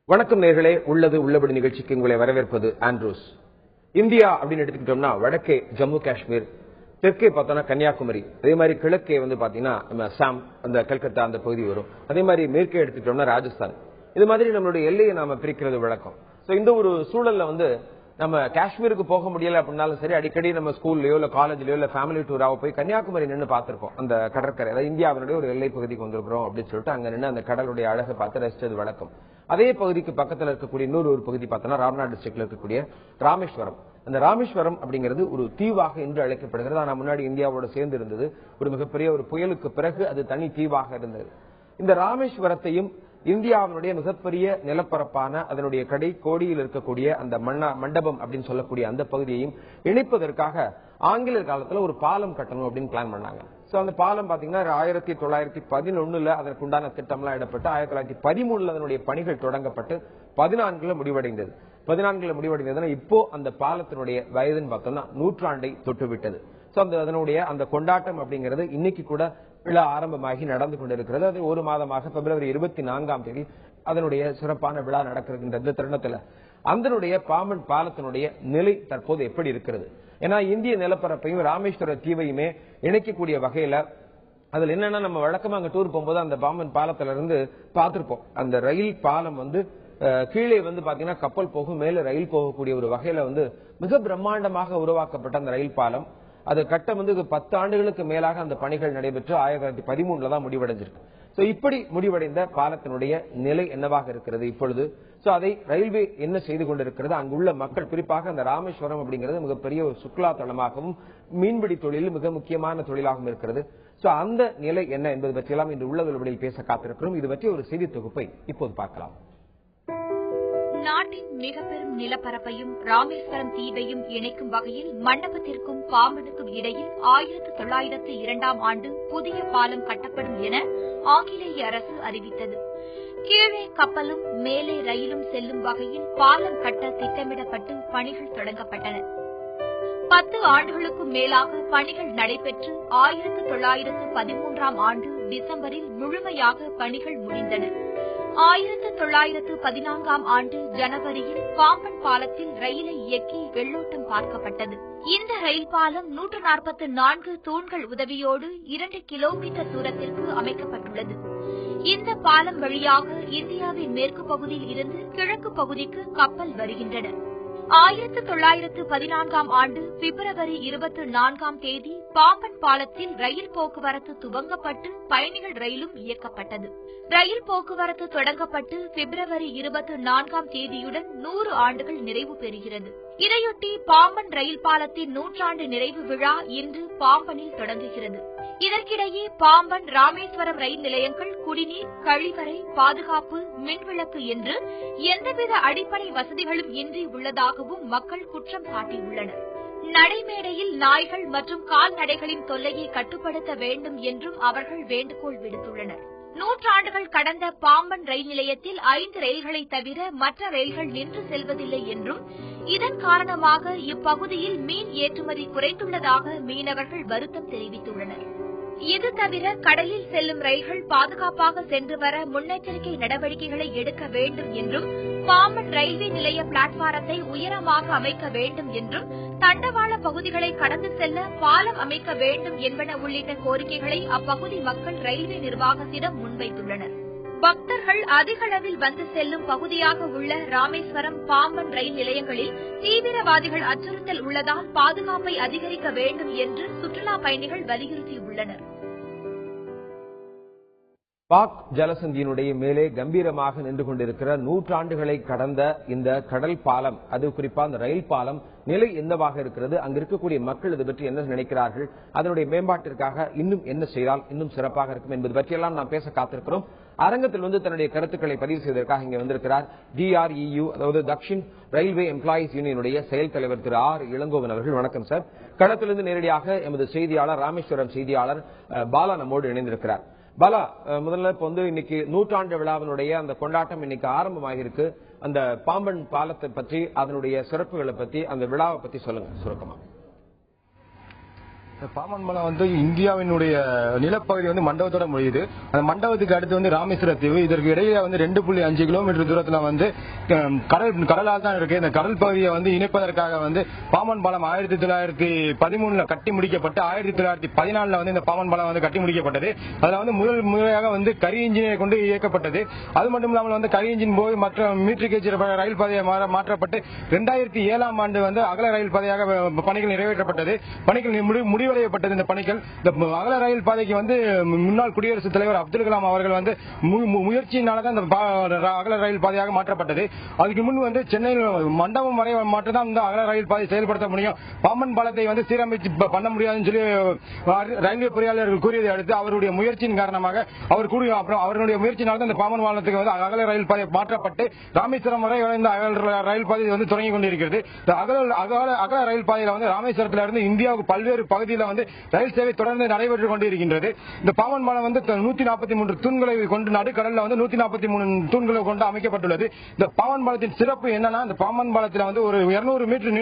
வணக்கம் நேர்களே, உள்ளது உள்ளபடி நிகழ்ச்சிக்கு உங்களை வரவேற்பது ஆண்ட்ரூஸ். இந்தியா அப்படின்னு எடுத்துக்கிட்டோம்னா வடக்கே ஜம்மு காஷ்மீர், தெற்கே பார்த்தோம்னா கன்னியாகுமரி, அதே மாதிரி கிழக்கே பாத்தீங்கன்னா நம்ம அசாம், அந்த கல்கத்தா அந்த பகுதி வரும். அதே மாதிரி மேற்கே எடுத்துக்கிட்டோம்னா ராஜஸ்தான். இது மாதிரி நம்மளுடைய எல்லையை நாம பிரிக்கிறது வழக்கம். இந்த ஒரு சூழல்ல நம்ம காஷ்மீருக்கு போக முடியல அப்படின்னாலும் சரி, அடிக்கடி நம்ம ஸ்கூல்லயோ இல்ல காலேஜ்லயோ இல்ல ஃபேமிலி டூராவோ போய் கன்னியாகுமரி நின்று பார்த்திருப்போம். அந்த கடற்கரை, அதாவது இந்தியாவினுடைய ஒரு எல்லை பகுதிக்கு வந்திருக்கிறோம் அப்படின்னு சொல்லிட்டு அங்க நின்று அந்த கடலுடைய அழகை பார்த்து ரசிச்சது வழக்கம். அதே பகுதிக்கு பக்கத்தில் இருக்கக்கூடிய இன்னொரு ஒரு பகுதி பார்த்தோம்னா ராம்நாத் டிஸ்ட்ரிக்ட்ல இருக்கக்கூடிய ராமேஸ்வரம். அந்த ராமேஸ்வரம் அப்படிங்கிறது ஒரு தீவாக இன்று அழைக்கப்படுகிறது. ஆனா முன்னாடி இந்தியாவோட சேர்ந்து இருந்தது. ஒரு மிகப்பெரிய ஒரு புயலுக்கு பிறகு அது தனி தீவாக இருந்தது. இந்த ராமேஸ்வரத்தையும் இந்தியாவினுடைய மிகப்பெரிய நிலப்பரப்பான அதனுடைய கடை கோடியில் இருக்கக்கூடிய அந்த மண்டபம் அப்படின்னு சொல்லக்கூடிய அந்த பகுதியையும் இணைப்பதற்காக ஆங்கிலேயர் காலத்துல ஒரு பாலம் கட்டணும் அப்படின்னு பிளான் பண்ணாங்க. அந்த பாலம் பாத்தீங்கன்னா 1911 அதற்குண்டான திட்டம்லாம் இடப்பட்டு 1913 அதனுடைய பணிகள் தொடங்கப்பட்டு 14 முடிவடைந்தது. 14 முடிவடைந்ததுன்னா இப்போ அந்த பாலத்தினுடைய வயதுன்னு பார்த்தோம்னா 100 ஆண்டை தொட்டுவிட்டது. அதனுடைய அந்த கொண்டாட்டம் அப்படிங்கிறது இன்னைக்கு கூட விழா ஆரம்பமாகி நடந்து கொண்டிருக்கிறது. அது ஒரு மாதமாக பிப்ரவரி 24ஆம் தேதி அதனுடைய சிறப்பான விழா நடக்கின்ற இந்த தருணத்துல அதனுடைய பாம்பன் பாலத்தினுடைய நிலை தற்போது எப்படி இருக்கிறது? ஏன்னா இந்திய நிலப்பரப்பையும் ராமேஸ்வர தீவையுமே இணைக்கக்கூடிய வகையில அதுல என்னன்னா, நம்ம வழக்கமா அங்க டூர் போகும்போது அந்த பாம்பன் பாலத்துல இருந்து பார்த்திருப்போம். அந்த ரயில் பாலம் கீழே பாத்தீங்கன்னா கப்பல் போகும், மேல ரயில் போகக்கூடிய ஒரு வகையில மிக பிரம்மாண்டமாக உருவாக்கப்பட்ட அந்த ரயில் பாலம். அது கட்ட 10 ஆண்டுகளுக்கு மேலாக அந்த பணிகள் நடைபெற்று 1913 தான் முடிவடைஞ்சிருக்கு. இப்படி முடிவடைந்த பாலத்தினுடைய நிலை என்னவாக இருக்கிறது இப்பொழுது? அதை ரயில்வே என்ன செய்து கொண்டிருக்கிறது? அங்குள்ள மக்கள், குறிப்பாக அந்த ராமேஸ்வரம் அப்படிங்கிறது மிகப்பெரிய ஒரு சுற்றுலா தலமாகவும் மீன்பிடி தொழில் மிக முக்கியமான தொழிலாகவும் இருக்கிறது. அந்த நிலை என்ன என்பது பற்றியெல்லாம் இன்று உள்ளவர்களில் பேச காத்திருக்கிறோம். இது பற்றி ஒரு செய்தி தொகுப்பை இப்போது பார்க்கலாம். நாட்டின் மிக பெரும் நிலப்பரப்பையும் ராமேஸ்வரம் தீவையும் இணைக்கும் வகையில் மண்டபத்திற்கும் பாம்பனுக்கும் இடையில் 1902ஆம் ஆண்டு புதிய பாலம் கட்டப்படும் என ஆங்கிலேய அரசு அறிவித்தது. கீழே கப்பலும் மேலே ரயிலும் செல்லும் வகையில் பாலம் கட்ட திட்டமிடப்பட்டு பணிகள் தொடங்கப்பட்டன. 10 ஆண்டுகளுக்கும் மேலாக பணிகள் நடைபெற்று 1913ஆம் ஆண்டு டிசம்பரில் முழுமையாக பணிகள் முடிந்தன. 1914ஆம் ஆண்டு ஜனவரியில் பாம்பன் பாலத்தில் ரயிலை இயக்கி வெள்ளோட்டம் பார்க்கப்பட்டது. இந்த ரயில் பாலம் 144 தூண்கள் உதவியோடு 2 கிலோமீட்டர் தூரத்திற்கு அமைக்கப்பட்டுள்ளது. இந்த பாலம் வழியாக இந்தியாவின் மேற்கு பகுதியில் இருந்து கிழக்கு பகுதிக்கு கப்பல் வருகின்றன. 1914ஆம் ஆண்டு பிப்ரவரி 24ஆம் தேதி பாம்பன் பாலத்தில் ரயில் போக்குவரத்து துவங்கப்பட்டு பயணிகள் ரயிலும் இயக்கப்பட்டது. ரயில் போக்குவரத்து தொடங்கப்பட்டு பிப்ரவரி 24ஆம் தேதியுடன் 100 ஆண்டுகள் நிறைவு பெறுகிறது. இதையொட்டி பாம்பன் ரயில் பாலத்தின் 100ஆண்டு நிறைவு விழா இன்று பாம்பனில் தொடங்குகிறது. இதற்கிடையே பாம்பன் ராமேஸ்வரம் ரயில் நிலையங்கள் குடிநீர், கழிவறை, பாதுகாப்பு, மின்விளக்கு என்று எந்தவித அடிப்படை வசதிகளும் இன்றி உள்ளதாகவும் மக்கள் குற்றம் சாட்டியுள்ளனர். நடைமேடையில் நாய்கள் மற்றும் கால்நடைகளின் தொல்லையை கட்டுப்படுத்த வேண்டும் என்றும் அவர்கள் வேண்டுகோள் விடுத்துள்ளனர். 100 ஆண்டுகள் கடந்த பாம்பன் ரயில் நிலையத்தில் 5 ரயில்களை தவிர மற்ற ரயில்கள் நின்று செல்வதில்லை என்றும் இதன் காரணமாக இப்பகுதியில் மீன் ஏற்றுமதி குறைந்துள்ளதாக மீனவர்கள் வருத்தம் தெரிவித்துள்ளனர். இது தவிர கடலில் செல்லும் ரயில்கள் பாதுகாப்பாக சென்று வர முன்னெச்சரிக்கை நடவடிக்கைகளை எடுக்க வேண்டும் என்றும், பாம்பன் ரயில்வே நிலைய பிளாட்பாரத்தை உயரமாக அமைக்க வேண்டும் என்றும், தண்டவாள பகுதிகளை கடந்து செல்ல பாலம் அமைக்க வேண்டும் என்பன உள்ளிட்ட கோரிக்கைகளை அப்பகுதி மக்கள் ரயில்வே நிர்வாகத்திடம் முன்வைத்துள்ளனர். பக்தர்கள் அதிக அளவில் வந்து செல்லும் பகுதியாக உள்ள ராமேஸ்வரம், பாம்பன் ரயில் நிலையங்களில் தீவிரவாதிகள் அச்சுறுத்தல் உள்ளதால் பாதுகாப்பை அதிகரிக்க வேண்டும் என்று சுற்றுலா பயணிகள் வலியுறுத்தியுள்ளனர். பாக் ஜலசந்தியினுடைய மேலே கம்பீரமாக நின்று கொண்டிருக்கிற 100 ஆண்டுகளை கடந்த இந்த கடல் பாலம், அது குறிப்பா அந்த ரயில் பாலம் நிலை என்னவாக இருக்கிறது? அங்கு இருக்கக்கூடிய மக்கள் இது பற்றி என்ன நினைக்கிறார்கள்? அதனுடைய மேம்பாட்டிற்காக இன்னும் என்ன செய்தால் இன்னும் சிறப்பாக இருக்கும் என்பது பற்றியெல்லாம் நாம் பேச காத்திருக்கிறோம். அரங்கத்தில் தன்னுடைய கருத்துக்களை பதிவு செய்வதற்காக இங்கே வந்திருக்கிறார் DREU, அதாவது தக்ஷின் ரயில்வே எம்ப்ளாயிஸ் யூனியனுடைய செயல் தலைவர் திரு R. இளங்கோவன் அவர்கள். வணக்கம் சார். களத்திலிருந்து நேரடியாக எமது செய்தியாளர், ராமேஸ்வரம் செய்தியாளர் பாலா நம்மோடு இணைந்திருக்கிறார். பாலா, முதல்ல இன்னைக்கு 100ஆண்டு விழாவினுடைய அந்த கொண்டாட்டம் இன்னைக்கு ஆரம்பமாகிருக்கு. அந்த பாம்பன் பாலத்தை பற்றி, அதனுடைய சிறப்புகளை பற்றி, அந்த விழாவை பற்றி சொல்லுங்க சுருக்கமா. பாம்பன் பாலம் வந்து இந்தியாவினுடைய நிலப்பகுதி மண்டபத்தோட முடியுது. அந்த மண்டபத்துக்கு அடுத்து ராமேஸ்வர தீவு. இதற்கு இடையில 2.5 கிலோமீட்டர் தூரத்துல கடலால் தான் இருக்கு. இந்த கடல் பகுதியை இணைப்பதற்காக பாம்பன் பாலம் 1913 கட்டி முடிக்கப்பட்டு 1914 இந்த பாம்பன் பாலம் கட்டி முடிக்கப்பட்டது. அதுல முதல் முறையாக கரி இன்ஜினை கொண்டு இயக்கப்பட்டது. அது மட்டும் இல்லாமல் கரி இன்ஜின் போய் மற்ற மீட்டர் கேஜ் ரயில் பாதையை மாற்றப்பட்டு 2007ஆம் ஆண்டு அகல ரயில் பாதையாக பணிகள் நிறைவேற்றப்பட்டது. பணிகள் முடிவடையப்பட்டது. இந்த பணிகள் இந்த அகல ரயில் பாதைக்கு முன்னாள் குடியரசுத் தலைவர் அப்துல் கலாம் அவர்கள் முயற்சியினால்தான் இந்த அகல ரயில் பாதையாக மாற்றப்பட்டது. அதுக்கு முன் சென்னையில் மண்டபம் வரை மட்டும்தான் இந்த அகல ரயில் பாதை செயல்படுத்த முடியும். பாம்பன் பாலத்தை சீரமைச்சு பண்ண முடியாதுன்னு சொல்லி ரயில்வே பொறியாளர்கள் கூறியதை அடுத்து அவருடைய முயற்சியின் காரணமாக அவருடைய முயற்சியினால் இந்த பாம்பன் பாலத்துக்கு அகல ரயில் பாதை மாற்றப்பட்டு ராமேஸ்வரம் வரை இந்த ரயில் பாதை தொடங்கி கொண்டிருக்கிறது. அகல ரயில் பாதையில் ராமேஸ்வரத்திலிருந்து இந்தியாவுக்கு பல்வேறு பகுதியில் ரயில் சேவை தொடர்ந்து நடைபெற்றுக் கொண்டிருக்கின்றது. இந்த பாம்பன் பாலம் 143 தூண்களை கொண்டு நடுக்கடலில் 143 தூண்களை கொண்டு அமைக்கப்பட்டுள்ளது. இந்த பாம்பன் பாலத்தின் சிறப்பு என்னன்னா, இந்த பாம்பன் பாலத்தில் ஒரு 200 மீட்டர்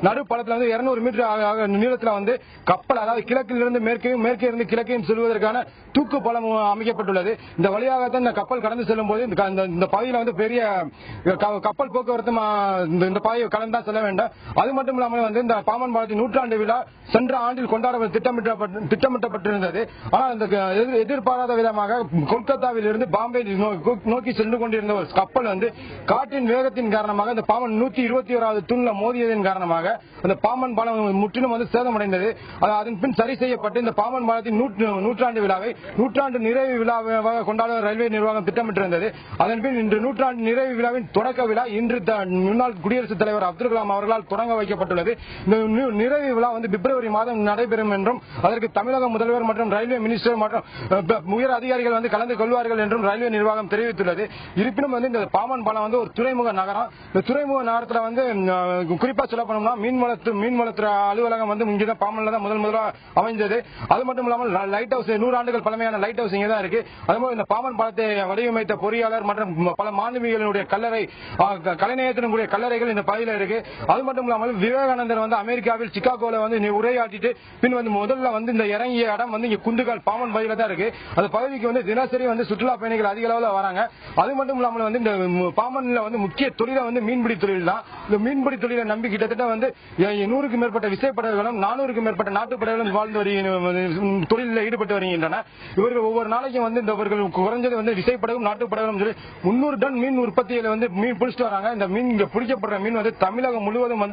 நடுப்பலத்தில் 200 மீட்டர் நீளத்தில் கப்பல், அதாவது கிழக்கிலிருந்து மேற்கையும் மேற்கே இருந்து கிழக்கையும் செல்வதற்கான தூக்கு பாலம் அமைக்கப்பட்டுள்ளது. இந்த வழியாகத்தான் இந்த கப்பல் கடந்து செல்லும் போது இந்த பகுதியில் பெரிய கப்பல் போக்குவரத்து இந்த பாதையை கடந்து தான் செல்ல வேண்டும். அது மட்டும் இல்லாமல் இந்த பாம்பன் பாலத்தின் நூற்றாண்டு விழா சென்ற ஆண்டில் கொண்டாட திட்டமிட்டப்பட்டிருந்தது. ஆனால் இந்த எதிர்பாராத விதமாக கொல்கத்தாவில் இருந்து பாம்பே நோக்கி சென்று கொண்டிருந்த ஒரு கப்பல் காற்றின் வேகத்தின் காரணமாக இந்த பாம்பன் 121வது தூண்ல மோதியதன் காரணமாக அந்த பாம்பன் பாலம் முற்றிலும் சேதமடைந்தது. அதன் பின் சரி செய்யப்பட்டு இந்த பாம்பன் பாலத்தின் நூற்றாண்டு விழாவை நூற்றாண்டு நிறைவு விழாவாக கொண்டாட ரயில்வே நிர்வாகம் திட்டமிட்டிருந்தது. அதன் பின் இன்று நூற்றாண்டு நிறைவு விழாவின் தொடக்க விழா இன்று முன்னாள் குடியரசுத் தலைவர் அப்துல் கலாம் அவர்களால் தொடங்க வைக்கப்பட்டுள்ளது. இந்த நிறைவு விழா பிப்ரவரி மாதம் நடைபெறும் என்றும் அதற்கு தமிழக முதல்வர் மற்றும் ரயில்வே மினிஸ்டர் மற்றும் உயர் அதிகாரிகள் கலந்து கொள்வார்கள் என்றும் ரயில்வே நிர்வாகம் தெரிவித்துள்ளது. இருப்பினும் இந்த பாம்பன் பாலம் ஒரு துறைமுக நகரம். இந்த துறைமுக நகரத்தில் குறிப்பா சொல்ல போனோம்னா மீன்வளத்துறை அலுவலகம் இங்கதான் பாம்பன்ல தான் முதலாக அமைந்தது. அது மட்டும் இல்லாமல் லைட் ஹவுஸ் 100 ஆண்டுகள் பழமையான லைட் ஹவுஸ் இங்கே தான் இருக்கு. அதுபோல இந்த பாம்பன் பாலத்தை வடிவமைத்த பொறியாளர் மற்றும் பல மாணவிகளுடைய கல்லறை, கலைநயத்தினுடைய கல்லறைகள் இந்த பகுதியில் இருக்கு. அது மட்டும் இல்லாமல் விவேகானந்தர் அமெரிக்காவில் சிகாகோல உரையாற்றிட்டு பின் முதல்ல இந்த இறங்கிய இடம் இங்க குந்துகால் பாம்பன் பகுதியில தான் இருக்கு. அந்த பகுதிக்கு தினசரி சுற்றுலா பயணிகள் அதிக அளவில் வராங்க. அது மட்டும் இல்லாமல் இந்த பாம்பன்ல முக்கிய தொழில மீன்பிடி தொழில் தான். இந்த மீன்பிடி தொழிலை நம்பி கிட்டத்தட்ட 100க்கும் மேற்பட்ட விசைப்படகுகளும் 400க்கும் மேற்பட்ட நாட்டுப்படகுகளும் வாழ்ந்து தொழிலில் ஈடுபட்டு வருகின்றன. இவர்கள் ஒவ்வொரு நாளைக்கும் இவர்கள் குறைஞ்சது விசைப்படகும் நாட்டுப்படகும் 300 டன் மீன் உற்பத்தியில மீன் பிடிச்சிட்டு வராங்க. இந்த மீன் இங்க பிடிக்கப்படுற மீன் தமிழகம் முழுவதும்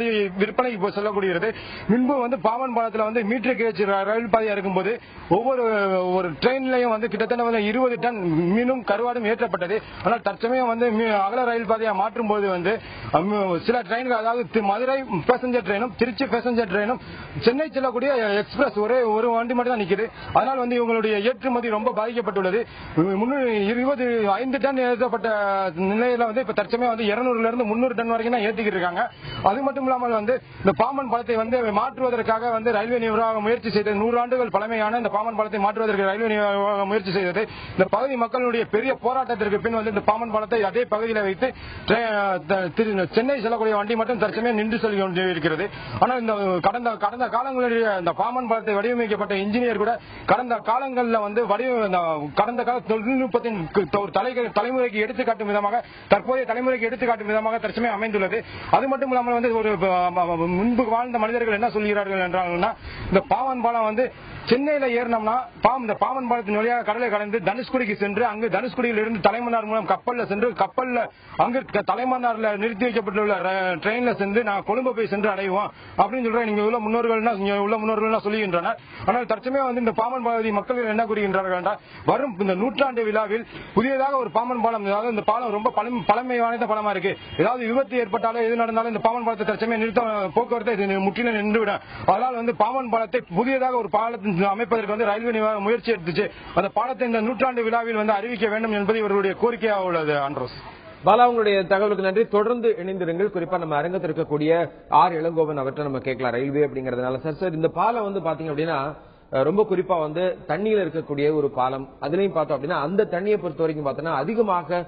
விற்பனைக்கு செல்லக்கூடியது. முன்பு பாம்பன் பாலத்தில் மீட்டர் கேஜ் ரயில் பாதையா இருக்கும்போது ஒவ்வொரு ட்ரெயின்லயும் கிட்டத்தட்ட 20 டன் மீனும் கருவாடும் ஏற்றப்பட்டது. ஆனால் தற்சமயம் அகல ரயில் பாதையா மாற்றும் போது சில ட்ரெயின்கள், அதாவது மதுரை பேசஞ்சர் ட்ரெயினும் திருச்சி பேசஞ்சர் ட்ரெயினும் சென்னை செல்லக்கூடிய எக்ஸ்பிரஸ் ஒரு வண்டி மட்டும் தான் நிக்குது. அதனால் இவங்களுடைய ஏற்றுமதி ரொம்ப பாதிக்கப்பட்டுள்ளது. 25 டன் ஏற்றப்பட்ட நிலையில இப்ப தற்சமயம் 200ல இருந்து 300 டன் வரைக்கும் தான் ஏற்றிக்கிட்டு இருக்காங்க. அது மட்டும் இல்லாமல் இந்த பாம்பன் பாலத்தை மாற்றுவதற்காக ரயில்வே நிர்வாகம் முயற்சி செய்தது. 100 ஆண்டுகள் பழமையான இந்த பாம்பன் பாலத்தை மாற்றுவதற்கு ரயில்வே நிர்வாகம் முயற்சி செய்தது. இந்த பகுதி மக்களுடைய பெரிய போராட்டத்திற்கு பின் இந்த பாம்பன் பாலத்தை அதே பகுதியில் வைத்து சென்னை செல்லக்கூடிய வண்டி மட்டும் தற்சமயம் நின்று செல்ல கொண்டிருக்கிறது. ஆனால் இந்த கடந்த காலங்களில் இந்த பாம்பன் பாலத்தை வடிவமைக்கப்பட்ட இன்ஜினியர் கூட கடந்த காலங்களில் கடந்த கால தொழில்நுட்பத்தின் தலைமுறைக்கு எடுத்துக்காட்டும் விதமாக, தற்போதைய தலைமுறைக்கு எடுத்துக்காட்டும் விதமாக தற்சமயம் அமைந்துள்ளது. அது மட்டும் இல்லாமல் ஒரு முன்பு வாழ்ந்த மனிதர்கள் என்ன சொல்கிறார்கள் என்றால், இந்த பாம்பன் பாலம் சென்னையில ஏறினோம்னா இந்த பாம்பன் பாலத்தின் வழியாக கடலை கடந்து தனுஷ்குடிக்கு சென்று அங்கு தனுஷ்குடியில் இருந்து தலைமன்னார் மூலம் கப்பல்ல சென்று கப்பல்ல அங்கு தலைமன்னார்ல நிறுத்தி வைக்கப்பட்டுள்ள ட்ரெயின்ல சென்று நான் கொழும்பு போய் சென்று அடைவோம் அப்படின்னு சொல்றேன். நீங்க உள்ள முன்னோர்கள் சொல்லுகின்றனர். ஆனால் தற்சமயம் இந்த பாம்பன் பகுதி மக்கள் என்ன கூறுகின்றார்கள் என்றால், வரும் இந்த நூற்றாண்டு விழாவில் புதியதாக ஒரு பாம்பன் பாலம், அதாவது இந்த பாலம் ரொம்ப பழமை வாய்ந்த பாலமா இருக்கு. ஏதாவது விபத்து ஏற்பட்டாலும் எது நடந்தாலும் இந்த பாம்பன் பாலத்தை தற்சமயம் நிறுத்த போக்குவரத்தை முற்றிலும் நின்றுவிடும். அதனால் பாம்பன் பாலத்தை புதியதாக ஒரு பாலத்தின் அமைப்பதற்கு ரயில்வே நிர்வாகம் முயற்சி எடுத்துச்சு. அந்த பாலத்தை இந்த நூற்றாண்டு விழாவில் அறிவிக்க வேண்டும் என்பது இவர்களுடைய கோரிக்கையாக உள்ளது. ஆண்ட்ரோஸ் பாலா, உங்களுடைய தகவலுக்கு நன்றி. தொடர்ந்து இணைந்திருங்கள். குறிப்பா நம்ம அரங்கத்தில் இருக்கக்கூடிய ஆர் இளங்கோவன் அவற்றை நம்ம கேட்கலாம். ரயில்வே அப்படிங்கறதுனால சார் இந்த பாலம் பாத்தீங்க அப்படின்னா ரொம்ப குறிப்பா வந்து தண்ணியில இருக்கக்கூடிய ஒரு பாலம். அதுலயும் பார்த்தோம் அப்படின்னா அந்த தண்ணியை பொறுத்த வரைக்கும் பார்த்தோம்னா அதிகமாக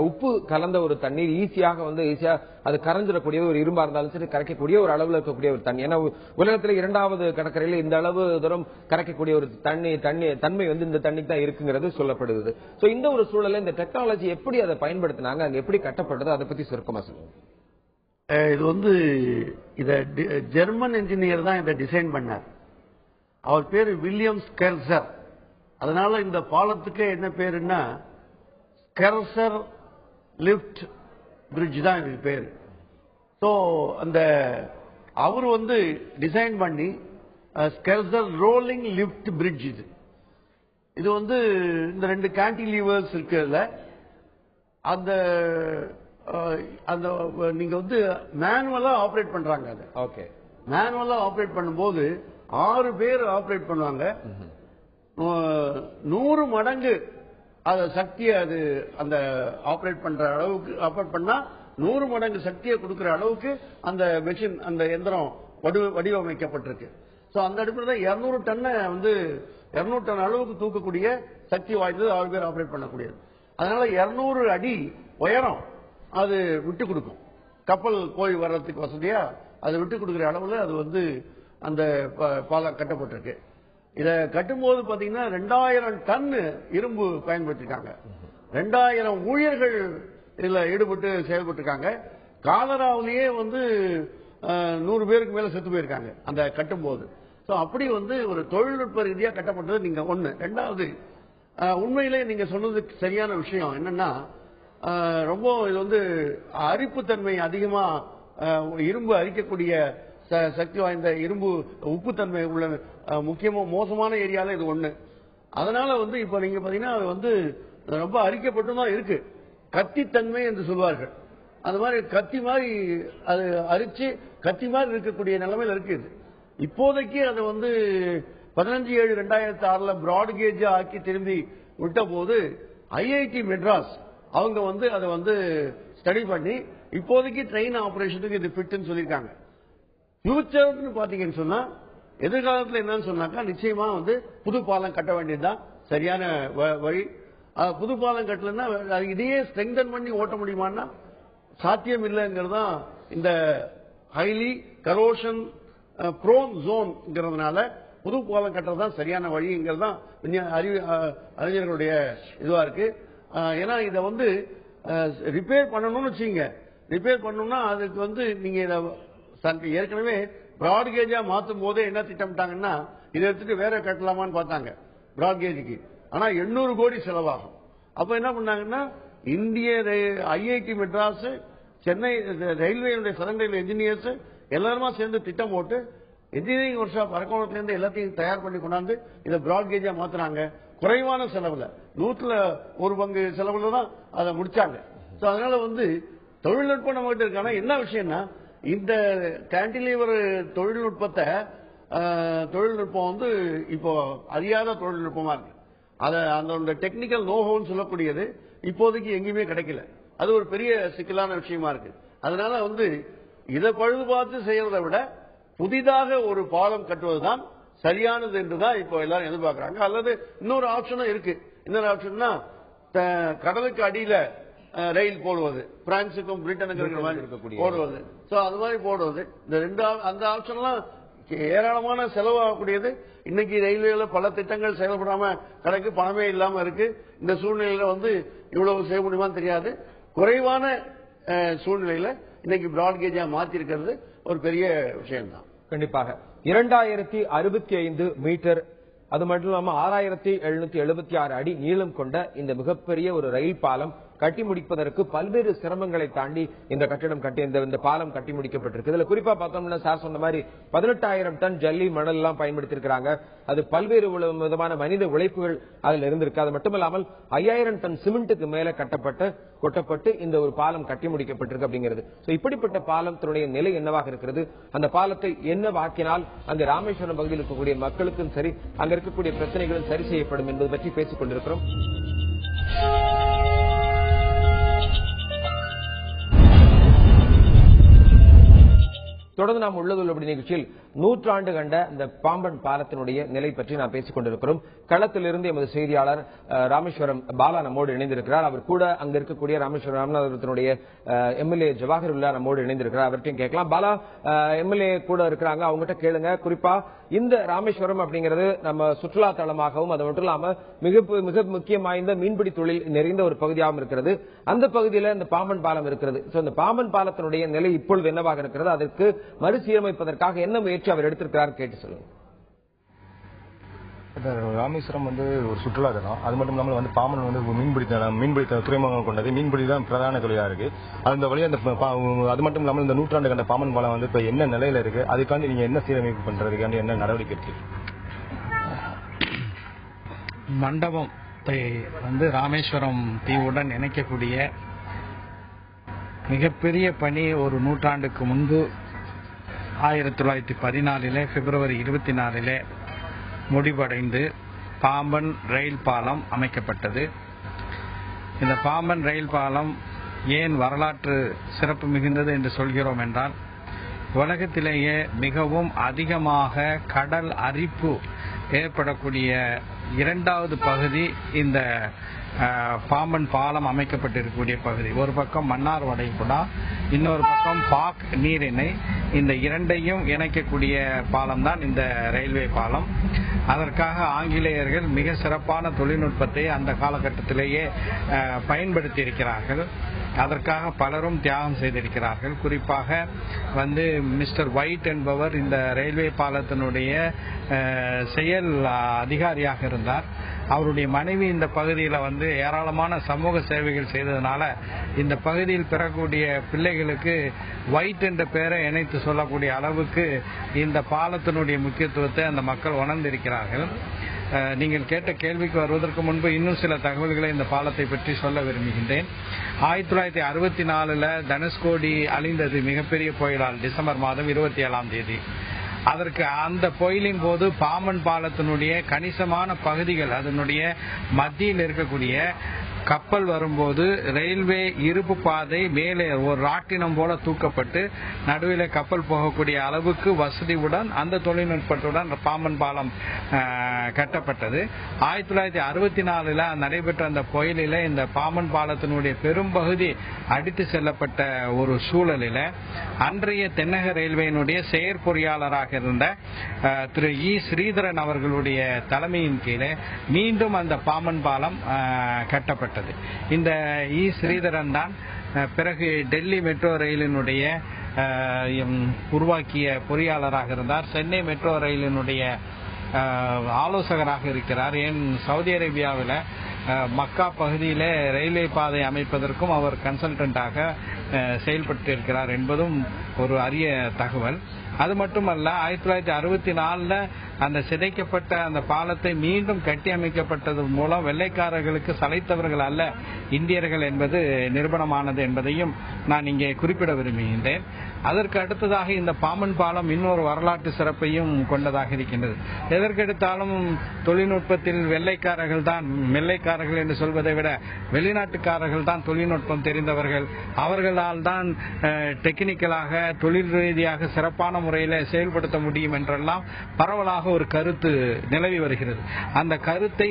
உப்பு கலந்த ஒரு தண்ணீர் ஈஸியா அது கரைஞ்சிடக்கூடிய ஒரு இரும்பா இருந்தாலும் சரி கரைக்கக்கூடிய ஒரு அளவுல இருக்கக்கூடிய ஒரு தண்ணி. ஏன்னா உலகத்துல 2வது கடற்கரையில இந்த அளவு தூரம் கரைக்கக்கூடிய ஒரு தன்மை வந்து இந்த தண்ணிக்கு தான் இருக்குங்கிறது சொல்லப்படுது. சோ இந்த ஒரு சூழல்ல இந்த டெக்னாலஜி எப்படி அதை பயன்படுத்தினாங்க, அங்க எப்படி கட்டப்பட்டது, அதை பத்தி சுருக்கமா சொல்லுங்க. இது வந்து இத ஜெர்மன் இன்ஜினியர் தான் இதை டிசைன் பண்ணார். அவர் பேரு வில்லியம் ஸ்கெர்சர். அதனால இந்த பாலத்துக்கு என்ன பேருன்னா ஸ்கெர்சர் லிஃப்ட் பிரிட்ஜ் தான் இதுக்கு பேரு. ஸோ அந்த அவர் வந்து டிசைன் பண்ணி ஸ்கெர்சர் ரோலிங் லிஃப்ட் பிரிட்ஜ் இது வந்து இந்த 2 கேண்டிலீவர்ஸ் இருக்குல்ல, அந்த அந்த நீங்க வந்து மேனுவலா ஆபரேட் பண்றாங்க. அது ஓகே, மேனுவலா ஆபரேட் பண்ணும்போது 6 பேர் ஆபரேட் பண்ணுவாங்க. 100 மடங்கு அத சக்தியை அது அந்த ஆபரேட் பண்ற அளவுக்கு ஆபரேட் பண்ணா 100 மடங்கு சக்தியை கொடுக்கிற அளவுக்கு அந்த மெஷின் அந்த எந்திரம் வடிவமைக்கப்பட்டிருக்கு. சோ அந்த அடிப்படையில் 200 டன்னை வந்து 200 டன் அளவுக்கு தூக்கக்கூடிய சக்தி வாய்ந்தது 6 பேர் ஆபரேட் பண்ணக்கூடியது. அதனால 200 அடி உயரம் அது விட்டு கொடுக்கும். கப்பல் போய் வர்றதுக்கு வசதியா அது விட்டு கொடுக்கிற அளவுல அது வந்து அந்த பாலம் கட்டப்பட்டிருக்கு. இத கட்டும்போது பாத்தீங்கன்னா 2000 டன் இரும்பு பயன்படுத்திருக்காங்க. 2000 ஊழியர்கள் இதுல ஈடுபட்டு செயல்பட்டு இருக்காங்க. காலராவிலேயே வந்து 100 பேருக்கு மேல செத்து போயிருக்காங்க அந்த கட்டும்போது. அப்படி வந்து ஒரு தொழில்நுட்ப ரீதியா கட்டப்பட்டது நீங்க ஒண்ணு. 2வது உண்மையிலே நீங்க சொன்னது சரியான விஷயம் என்னன்னா ரொம்ப இது வந்து அரிப்புத்தன்மை அதிகமா இரும்பு அரிக்கக்கூடிய சக்தி வாய்ந்த இரும்பு உப்புத்தன்மை உள்ள முக்கியமா மோசமான ஏரியால இது ஒண்ணு. அதனால வந்து இப்ப நீங்க பாத்தீங்கன்னா அது வந்து ரொம்ப அரிக்கப்பட்டுதான் இருக்கு. கத்தித்தன்மை என்று சொல்வார்கள். அந்த மாதிரி கத்தி மாதிரி அது அரிச்சு கத்தி மாதிரி இருக்கக்கூடிய நிலைமையில இருக்குது. இப்போதைக்கு அது வந்து 15/7/2006 பிராட் கேஜ் ஆக்கி திரும்பி விட்ட போது ஐஐடி மெட்ராஸ் அவங்க வந்து அதை வந்து ஸ்டடி பண்ணி இப்போதைக்கு ட்ரெயின் ஆபரேஷனுக்கு இது ஃபிட்னு சொல்லியிருக்காங்க. ஃபியூச்சர்னு பாத்தீங்கன்னு சொன்னா எதிர்காலத்தில் என்னன்னு சொன்னாக்கா நிச்சயமா வந்து புது பாலம் கட்ட வேண்டியதுதான் சரியான வழி. புது பாலம் கட்டலன்னா இதையே ஸ்ட்ரெங்தன் பண்ணி ஓட்ட முடியுமான்னா சாத்தியம் இல்லைங்கிறது தான் இந்த ஹைலி கரோஷன் ப்ரோன் ஜோன்ங்கிறதுனால புது பாலம் கட்டுறதுதான் சரியான வழிங்கிறது தான் அறிஞர்களுடைய இதுவா இருக்கு. ஏன்னா இதை வந்து ரிப்பேர் பண்ணணும்னு வச்சுங்க, ரிப்பேர் பண்ணணும்னா அதுக்கு வந்து நீங்க ஏற்கனவே பிராட் கேஜா மாத்தும் போதே என்ன திட்டமிட்டாங்கன்னா இதை எடுத்துட்டு வேற கட்டலாமான்னு பார்த்தாங்க பிராட் கேஜுக்கு. ஆனா 800 கோடி செலவாகும். அப்ப என்ன பண்ணாங்கன்னா இந்திய ஐஐடி மெட்ராஸ், சென்னை ரயில்வேயுடைய சதன் ரயில் இன்ஜினியர்ஸ் எல்லாருமா சேர்ந்து திட்டம் போட்டு இன்ஜினியரிங் ஒர்க் ஷாப் அரக்கோணத்துல இருந்து எல்லாத்தையும் தயார் பண்ணி கொண்டாந்து இதை பிராட் கேஜா மாத்தினாங்க. குறைவான செலவுல 100% செலவுல தான் அதை முடிச்சாங்க. அதனால வந்து தொழில்நுட்பம் நம்ம கிட்ட இருக்கான என்ன விஷயம்னா இந்த கேண்டிலீவர் தொழில்நுட்பம் வந்து இப்போ அறியாத தொழில்நுட்பமா இருக்கு. அந்த டெக்னிக்கல் நோஹோன்னு சொல்லக்கூடியது இப்போதைக்கு எங்கேயுமே கிடைக்கல. அது ஒரு பெரிய சிக்கலான விஷயமா இருக்கு. அதனால வந்து இதை பழுது பார்த்து செய்யறதை விட புதிதாக ஒரு பாலம் கட்டுவதுதான் சரியானது என்றுதான் இப்போ எல்லாரும் எதிர்பார்க்கிறாங்க. அல்லது இன்னொரு ஆப்ஷனும் இருக்கு. இன்னொரு ஆப்ஷன்னா கடலுக்கு அடியில ரயில் போடுவது, பிரான்சுக்கும் பிரிட்டனுக்கும் போடுவது. அது மாதிரி போடுவது அந்த ஆப்ஷன்லாம் ஏராளமான செலவாகக்கூடியது. இன்னைக்கு ரயில்வேல பல திட்டங்கள் செயல்படாம கணக்கு பணமே இல்லாம இருக்கு. இந்த சூழ்நிலையில வந்து இவ்வளவு செய்ய முடியுமான்னு தெரியாது. குறைவான சூழ்நிலையில இன்னைக்கு பிராட் கேஜா மாத்தி இருக்கிறது ஒரு பெரிய விஷயம் தான். கண்டிப்பாக 2065 மீட்டர், அது மட்டும் இல்லாம 6776 அடி நீளம் கொண்ட இந்த மிகப்பெரிய ஒரு ரயில் பாலம் கட்டி முடிப்பதற்கு பல்வேறு சிரமங்களை தாண்டி இந்த கட்டிடம் இந்த பாலம் கட்டி முடிக்கப்பட்டிருக்கு. இதுல குறிப்பா பார்த்தோம்னா சார் சொன்ன மாதிரி 18,000 டன் ஜல்லி மணல் எல்லாம் பயன்படுத்தியிருக்கிறாங்க. அது பல்வேறு விதமான மனித உழைப்புகள் அதுல இருந்திருக்கு. அது மட்டுமல்லாமல் 5000 டன் சிமெண்ட்டுக்கு மேல கொட்டப்பட்டு இந்த ஒரு பாலம் கட்டி முடிக்கப்பட்டிருக்கு அப்படிங்கிறது. இப்படிப்பட்ட பாலத்தினுடைய நிலை என்னவாக இருக்கிறது, அந்த பாலத்தை என்ன வாக்கினால் அங்கு ராமேஸ்வரம் பகுதியில் இருக்கக்கூடிய மக்களுக்கும் சரி அங்க இருக்கக்கூடிய பிரச்சனைகளும் சரி செய்யப்படும் என்பது பற்றி பேசிக் கொண்டிருக்கிறோம். தொடர்ந்து நாம் உள்ளது நிகழ்ச்சியில் நூற்றாண்டு கண்ட இந்த பாம்பன் பாலத்தினுடைய நிலை பற்றி நாம் பேசிக் கொண்டிருக்கிறோம். களத்திலிருந்து எமது செய்தியாளர் ராமேஸ்வரம் பாலா நம்மோடு இணைந்திருக்கிறார். அவர் கூட அங்க இருக்கக்கூடிய ராமேஸ்வரம் ராமநாதபுரத்தினுடைய எம்எல்ஏ ஜவாஹிருல்லா நம்மோடு இணைந்திருக்கிறார். அவர்கிட்டையும் கேட்கலாம். பாலா, எம்எல்ஏ கூட இருக்கிறாங்க, அவங்ககிட்ட கேளுங்க. குறிப்பா இந்த ராமேஸ்வரம் அப்படிங்கிறது நம்ம சுற்றுலா தலமாகவும் அது மட்டும் இல்லாம மிக முக்கியம் வாய்ந்த மீன்பிடி தொழில் நிறைந்த ஒரு பகுதியாகவும் இருக்கிறது. அந்த பகுதியில் இந்த பாம்பன் பாலம் இருக்கிறது. இந்த பாம்பன் பாலத்தினுடைய நிலை இப்பொழுது என்னவாக இருக்கிறது, அதற்கு மறுசீரமைப்பதற்காக என்ன முயற்சி அவர் எடுத்திருக்கிறார் கேட்டு சொல்லுங்க. ராமேஸ்வரம் ஒரு சுற்றுலா தலம். அது மட்டும் இல்லாமல் பாம்பன் மீன்பிடி துறைமுகம் கொண்டது. மீன்பிடி தான் பிரதான தொழிலா இருக்கு. அந்த வழியா அது மட்டும் இல்லாமல் இந்த நூற்றாண்டு கண்ட பாம்பன் பாலம் இப்ப என்ன நிலையில இருக்கு, அதுக்காண்டி நீங்க என்ன சீரமைப்பு பண்றதுக்காண்டி என்ன நடவடிக்கை இருக்கு? மண்டபத்தை ராமேஸ்வரம் தீவுடன் இணைக்கக்கூடிய மிகப்பெரிய பணி ஒரு நூற்றாண்டுக்கு முன்பு 1914 பிப்ரவரி 24 முடிவடைந்து பாம்பன் ரயில் பாலம் அமைக்கப்பட்டது. இந்த பாம்பன் ரயில் பாலம் ஏன் வரலாற்று சிறப்பு மிகுந்தது என்று சொல்கிறோம் என்றால், உலகத்திலேயே மிகவும் அதிகமாக கடல் அரிப்பு ஏற்படக்கூடிய இரண்டாவது பகுதி இந்த பாம்பன் பாலம் அமைக்கப்பட்டிருக்கக்கூடிய பகுதி. ஒரு பக்கம் மன்னார் வளைகுடா, இன்னொரு பக்கம் பாக் நீரிணை. இந்த இரண்டையும் இணைக்கக்கூடிய பாலம் தான் இந்த ரயில்வே பாலம். அதற்காக ஆங்கிலேயர்கள் மிக சிறப்பான தொழில்நுட்பத்தை அந்த காலகட்டத்திலேயே பயன்படுத்தி இருக்கிறார்கள். அதற்காக பலரும் தியாகம் செய்திருக்கிறார்கள். குறிப்பாக மிஸ்டர் ஒயிட் என்பவர் இந்த ரயில்வே பாலத்தினுடைய செயல் அதிகாரியாக இருந்தார். அவருடைய மனைவி இந்த பகுதியில் ஏராளமான சமூக சேவைகள் செய்ததனால இந்த பகுதியில் பெறக்கூடிய பிள்ளைகளுக்கு ஒயிட் என்ற பெயரை இணைத்து சொல்லக்கூடிய அளவுக்கு இந்த பாலத்தினுடைய முக்கியத்துவத்தை அந்த மக்கள் உணர்ந்திருக்கிறார்கள். நீங்கள் கேட்ட கேள்விக்கு வருவதற்கு முன்பு இன்னும் சில தகவல்களை இந்த பாலத்தை பற்றி சொல்ல விரும்புகின்றேன். 1964 தனுஷ்கோடி அழிந்தது மிகப்பெரிய புயலால், டிசம்பர் மாதம் 27 அதற்கு அந்த புயலின் போது பாம்பன் பாலத்தினுடைய கணிசமான பகுதிகள், அதனுடைய மத்தியில் இருக்கக்கூடிய கப்பல் வரும்போது ரயில்வே இருப்பு பாதை மேலே ஒரு ராட்டினம் போல தூக்கப்பட்டு நடுவில் கப்பல் போகக்கூடிய அளவுக்கு வசதியுடன் அந்த தொழில்நுட்பத்துடன் பாம்பன் பாலம் கட்டப்பட்டது. 1964 நடைபெற்ற அந்த புயலில் இந்த பாம்பன் பாலத்தினுடைய பெரும்பகுதி அடித்து செல்லப்பட்ட ஒரு சூழலில் அன்றைய தென்னக ரயில்வேயினுடைய செயற்பொறியாளராக இருந்த திரு இ ஸ்ரீதரன் அவர்களுடைய தலைமையின் கீழே மீண்டும் அந்த பாம்பன் பாலம் கட்டப்பட்டது. இந்த இ ஸ்ரீதரன் தான் பிறகு டெல்லி மெட்ரோ ரயிலினுடைய உருவாக்கிய பொறியாளராக இருந்தார். சென்னை மெட்ரோ ரயிலினுடைய ஆலோசகராக இருக்கிறார். ஏன் சவுதி அரேபியாவில் மக்கா பகுதியில் ரயில்வே பாதை அமைப்பதற்கும் அவர் கன்சல்டன்டாக செயல்பட்டிருக்கிறார் என்பதும் ஒரு அரிய தகவல். அது மட்டுமல்ல, 1964 அந்த சிதைக்கப்பட்ட அந்த பாலத்தை மீண்டும் கட்டி அமைக்கப்பட்டது மூலம் வெள்ளைக்காரர்களுக்கு சளைத்தவர்கள் அல்ல இந்தியர்கள் என்பது நிரூபணமானது என்பதையும் நான் இங்கே குறிப்பிட விரும்புகின்றேன். அதற்கு அடுத்ததாக இந்த பாம்பன் பாலம் இன்னொரு வரலாற்று சிறப்பையும் கொண்டதாக இருக்கின்றது. எதற்கெடுத்தாலும் தொழில்நுட்பத்தில் வெள்ளைக்காரர்கள் என்று சொல்வதை விட வெளிநாட்டுக்காரர்கள் தான் தொழில்நுட்பம் தெரிந்தவர்கள். அவர்களால் தான் டெக்னிக்கலாக தொழில் ரீதியாக சிறப்பான முறையில் செயல்படுத்த முடியும் என்றெல்லாம் பரவலாக ஒரு கருத்து நிலவி வருகிறது. அந்த கருத்தை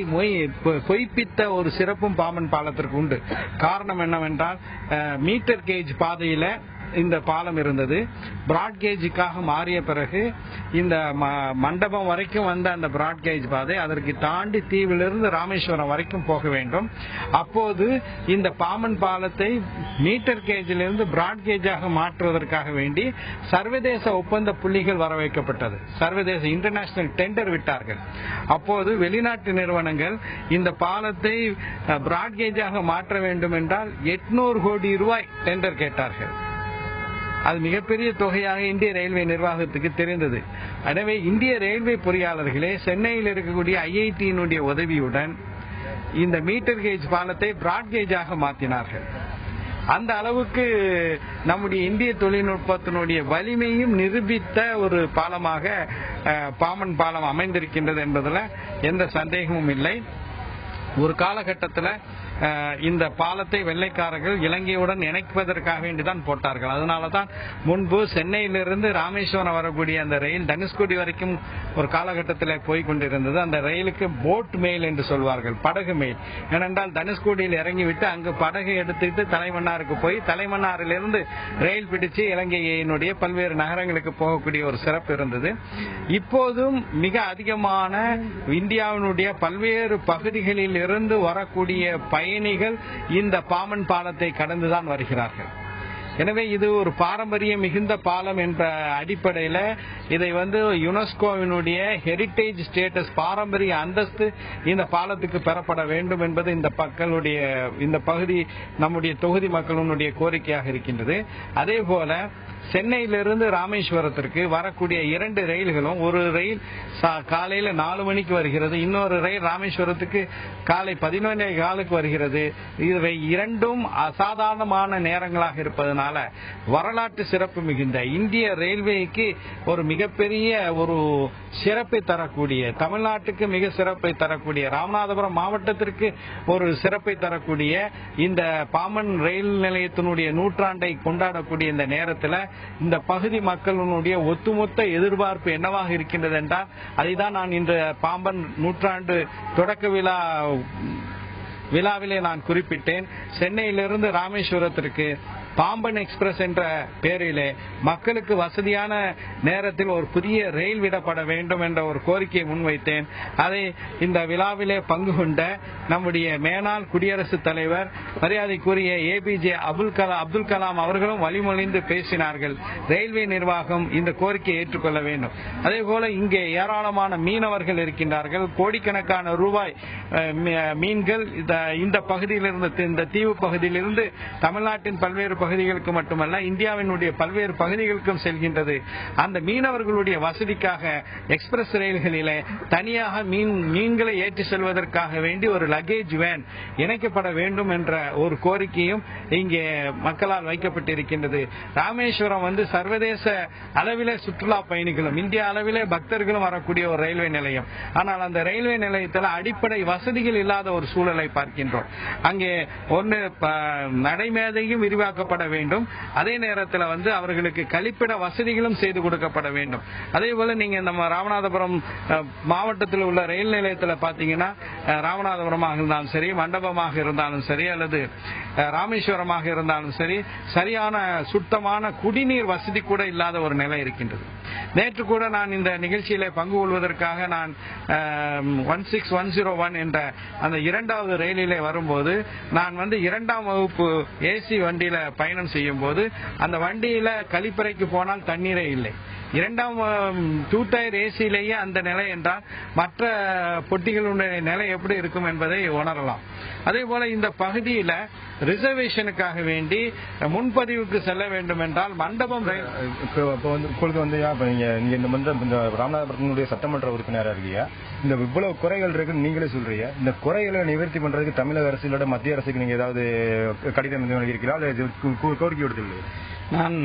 பொய்ப்பித்த ஒரு சிறப்பும் பாம்பன் பாலத்திற்கு உண்டு. காரணம் என்னவென்றால், மீட்டர் கேஜ் பாதையில இந்த பாலம் இருந்தது. பிராட்கேஜுக்காக மாறிய பிறகு இந்த மண்டபம் வரைக்கும் வந்த அந்த பிராட்கேஜ் பாதை அதற்கு தாண்டி தீவிலிருந்து ராமேஸ்வரம் வரைக்கும் போக வேண்டும். அப்போது இந்த பாம்பன் பாலத்தை மீட்டர் கேஜிலிருந்து பிராட்கேஜாக மாற்றுவதற்காக வேண்டி சர்வதேச ஒப்பந்த புள்ளிகள் வர வைக்கப்பட்டது. சர்வதேச இன்டர்நேஷனல் டெண்டர் விட்டார்கள். அப்போது வெளிநாட்டு நிறுவனங்கள் இந்த பாலத்தை பிராட்கேஜாக மாற்ற வேண்டும் என்றால் 800 கோடி ரூபாய் டெண்டர் கேட்டார்கள். அது மிகப்பெரிய தொகையாக இந்திய ரயில்வே நிர்வாகத்துக்கு தெரிந்தது. எனவே இந்திய ரயில்வே பொறியாளர்களே சென்னையில் இருக்கக்கூடிய ஐஐடியினுடைய உதவியுடன் இந்த மீட்டர் கேஜ் பாலத்தை பிராட்கேஜாக மாற்றினார்கள். அந்த அளவுக்கு நம்முடைய இந்திய தொழில்நுட்பத்தினுடைய வலிமையும் நிரூபித்த ஒரு பாலமாக பாம்பன் பாலம் அமைந்திருக்கின்றது என்பதில் எந்த சந்தேகமும் இல்லை. ஒரு காலகட்டத்தில் இந்த பாலத்தை வெள்ளைக்காரர்கள் இலங்கையுடன் இணைப்பதற்காக வேண்டிதான் போட்டார்கள். அதனாலதான் முன்பு சென்னையிலிருந்து ராமேஸ்வரம் வரக்கூடிய அந்த ரயில் தனுஷ்கோடி வரைக்கும் ஒரு காலகட்டத்தில் போய் கொண்டிருந்தது. அந்த ரயிலுக்கு போட் மெயில் என்று சொல்வார்கள், படகு மெயில். ஏனென்றால் தனுஷ்கோடியில் இறங்கிவிட்டு அங்கு படகு எடுத்துட்டு தலைமன்னாருக்கு போய் தலைமன்னாரிலிருந்து ரயில் பிடிச்சு இலங்கையினுடைய பல்வேறு நகரங்களுக்கு போகக்கூடிய ஒரு சிறப்பு இருந்தது. இப்போதும் மிக அதிகமான இந்தியாவினுடைய பல்வேறு பகுதிகளில் இருந்து வரக்கூடிய பயணிகள் இந்த பாம்பன் பாலத்தை கடந்துதான் வருகிறார்கள். எனவே இது ஒரு பாரம்பரிய மிகுந்த பாலம் என்ற அடிப்படையில் இதை யுனெஸ்கோவினுடைய ஹெரிட்டேஜ் ஸ்டேட்டஸ், பாரம்பரிய அந்தஸ்து இந்த பாலத்துக்கு பெறப்பட வேண்டும் என்பது இந்த பகுதி நம்முடைய தொகுதி மக்களுடைய கோரிக்கையாக இருக்கின்றது. அதே போல சென்னையிலிருந்து ராமேஸ்வரத்திற்கு வரக்கூடிய 2 ரயில்களும், ஒரு ரயில் காலையில 4 மணிக்கு வருகிறது, இன்னொரு ரயில் ராமேஸ்வரத்துக்கு காலை 11:15 வருகிறது. இவை இரண்டும் அசாதாரணமான நேரங்களாக இருப்பதனால வரலாற்று சிறப்பு மிகுந்த இந்திய ரயில்வேக்கு ஒரு மிகப்பெரிய ஒரு சிறப்பை தரக்கூடிய, தமிழ்நாட்டுக்கு மிக சிறப்பை தரக்கூடிய, ராமநாதபுரம் மாவட்டத்திற்கு ஒரு சிறப்பை தரக்கூடிய இந்த பாம்பன் ரயில் நிலையத்தினுடைய நூற்றாண்டை கொண்டாடக்கூடிய இந்த நேரத்தில் இந்த பகுதி மக்களுடைய ஒட்டுமொத்த எதிர்பார்ப்பு என்னவாக இருக்கின்றது என்றால், அதைதான் நான் இந்த பாம்பன் நூற்றாண்டு தொடக்க விழாவிலே நான் குறிப்பிட்டேன். சென்னையிலிருந்து ராமேஸ்வரத்திற்கு பாம்பன் எக்ஸ்பிரஸ் என்ற பெயரிலே மக்களுக்கு வசதியான நேரத்தில் ஒரு புதிய ரயில் விடப்பட வேண்டும் என்ற ஒரு கோரிக்கையை முன்வைத்தேன். அதை இந்த விழாவிலே பங்கு கொண்ட நம்முடைய மேனாள் குடியரசுத் தலைவர் மரியாதைக்குரிய APJ அப்துல் கலாம் அவர்களும் வழிமொழிந்து பேசினார்கள். ரயில்வே நிர்வாகம் இந்த கோரிக்கையை ஏற்றுக்கொள்ள வேண்டும். அதே போல இங்கே ஏராளமான மீனவர்கள் இருக்கின்றார்கள். கோடிக்கணக்கான ரூபாய் மீன்கள் இந்த பகுதியிலிருந்து, இந்த தீவு பகுதியிலிருந்து தமிழ்நாட்டின் பல்வேறு பகுதிகளுக்கு மட்டுமல்ல இந்தியாவினுடைய பல்வேறு பகுதிகளுக்கும் செல்கின்றது. அந்த மீனவர்களுடைய வசதிக்காக எக்ஸ்பிரஸ் ரயில்களிலே தனியாக மீன்களை ஏற்றி செல்வதற்காக வேண்டி ஒரு லக்கேஜ் வேன் இணைக்கப்பட வேண்டும் என்ற ஒரு கோரிக்கையும் இங்கே மக்களால் வைக்கப்பட்டிருக்கின்றது. ராமேஸ்வரம் சர்வதேச அளவிலே சுற்றுலா பயணிகளும் இந்திய அளவிலே பக்தர்களும் வரக்கூடிய ஒரு ரயில்வே நிலையம். ஆனால் அந்த ரயில்வே நிலையத்தில் அடிப்படை வசதிகள் இல்லாத ஒரு சூழலை பார்க்கின்றோம். அங்கே நடைமேதையும் விரிவாக்கப்பட வேண்டும். அதே நேரத்தில் அவர்களுக்கு கழிப்பிட வசதிகளும் செய்து கொடுக்கப்பட வேண்டும். அதே போல நீங்க நம்ம ராமநாதபுரம் மாவட்டத்தில் உள்ள ரயில் நிலையத்தில் பாத்தீங்கன்னா, ராமநாதபுரமாக இருந்தாலும் சரி, மண்டபமாக இருந்தாலும் சரி, அல்லது ராமேஸ்வரமாக இருந்தாலும் சரி, சரியான சுத்தமான குடிநீர் வசதி கூட இல்லாத ஒரு நிலை இருக்கின்றது. நேற்று கூட நான் இந்த நிகழ்ச்சியில பங்கு கொள்வதற்காக நான் 16101 என்ற அந்த 2வது ரயிலிலே வரும்போது நான் 2ஆம் வகுப்பு ஏசி வண்டியில பயணம் செய்யும் போது அந்த வண்டியில கழிப்பறைக்கு போனால் தண்ணீரே இல்லை. 2ஆம் 2 டயர் ஏசியிலேயே அந்த நிலை என்றால் மற்ற பொட்டிகளுடைய நிலை எப்படி இருக்கும் என்பதை உணரலாம். அதே போல இந்த பகுதியில ரிசர்வேஷனுக்காக வேண்டி முன்பதிவுக்கு செல்ல வேண்டும் என்றால் மண்டபம் நீங்க ராமநாதபுரத்தினுடைய சட்டமன்ற உறுப்பினராக இருக்கீங்க. இந்த இவ்வளவு குறைகள் இருக்குன்னு நீங்களே சொல்றீங்க. இந்த குறைகளை நிவர்த்தி பண்றதுக்கு தமிழக அரசு மத்திய அரசுக்கு நீங்க ஏதாவது கடிதம் எழுதியிருக்கிறீங்களா, கோரிக்கை விடுத்துள்ளீங்க? நான்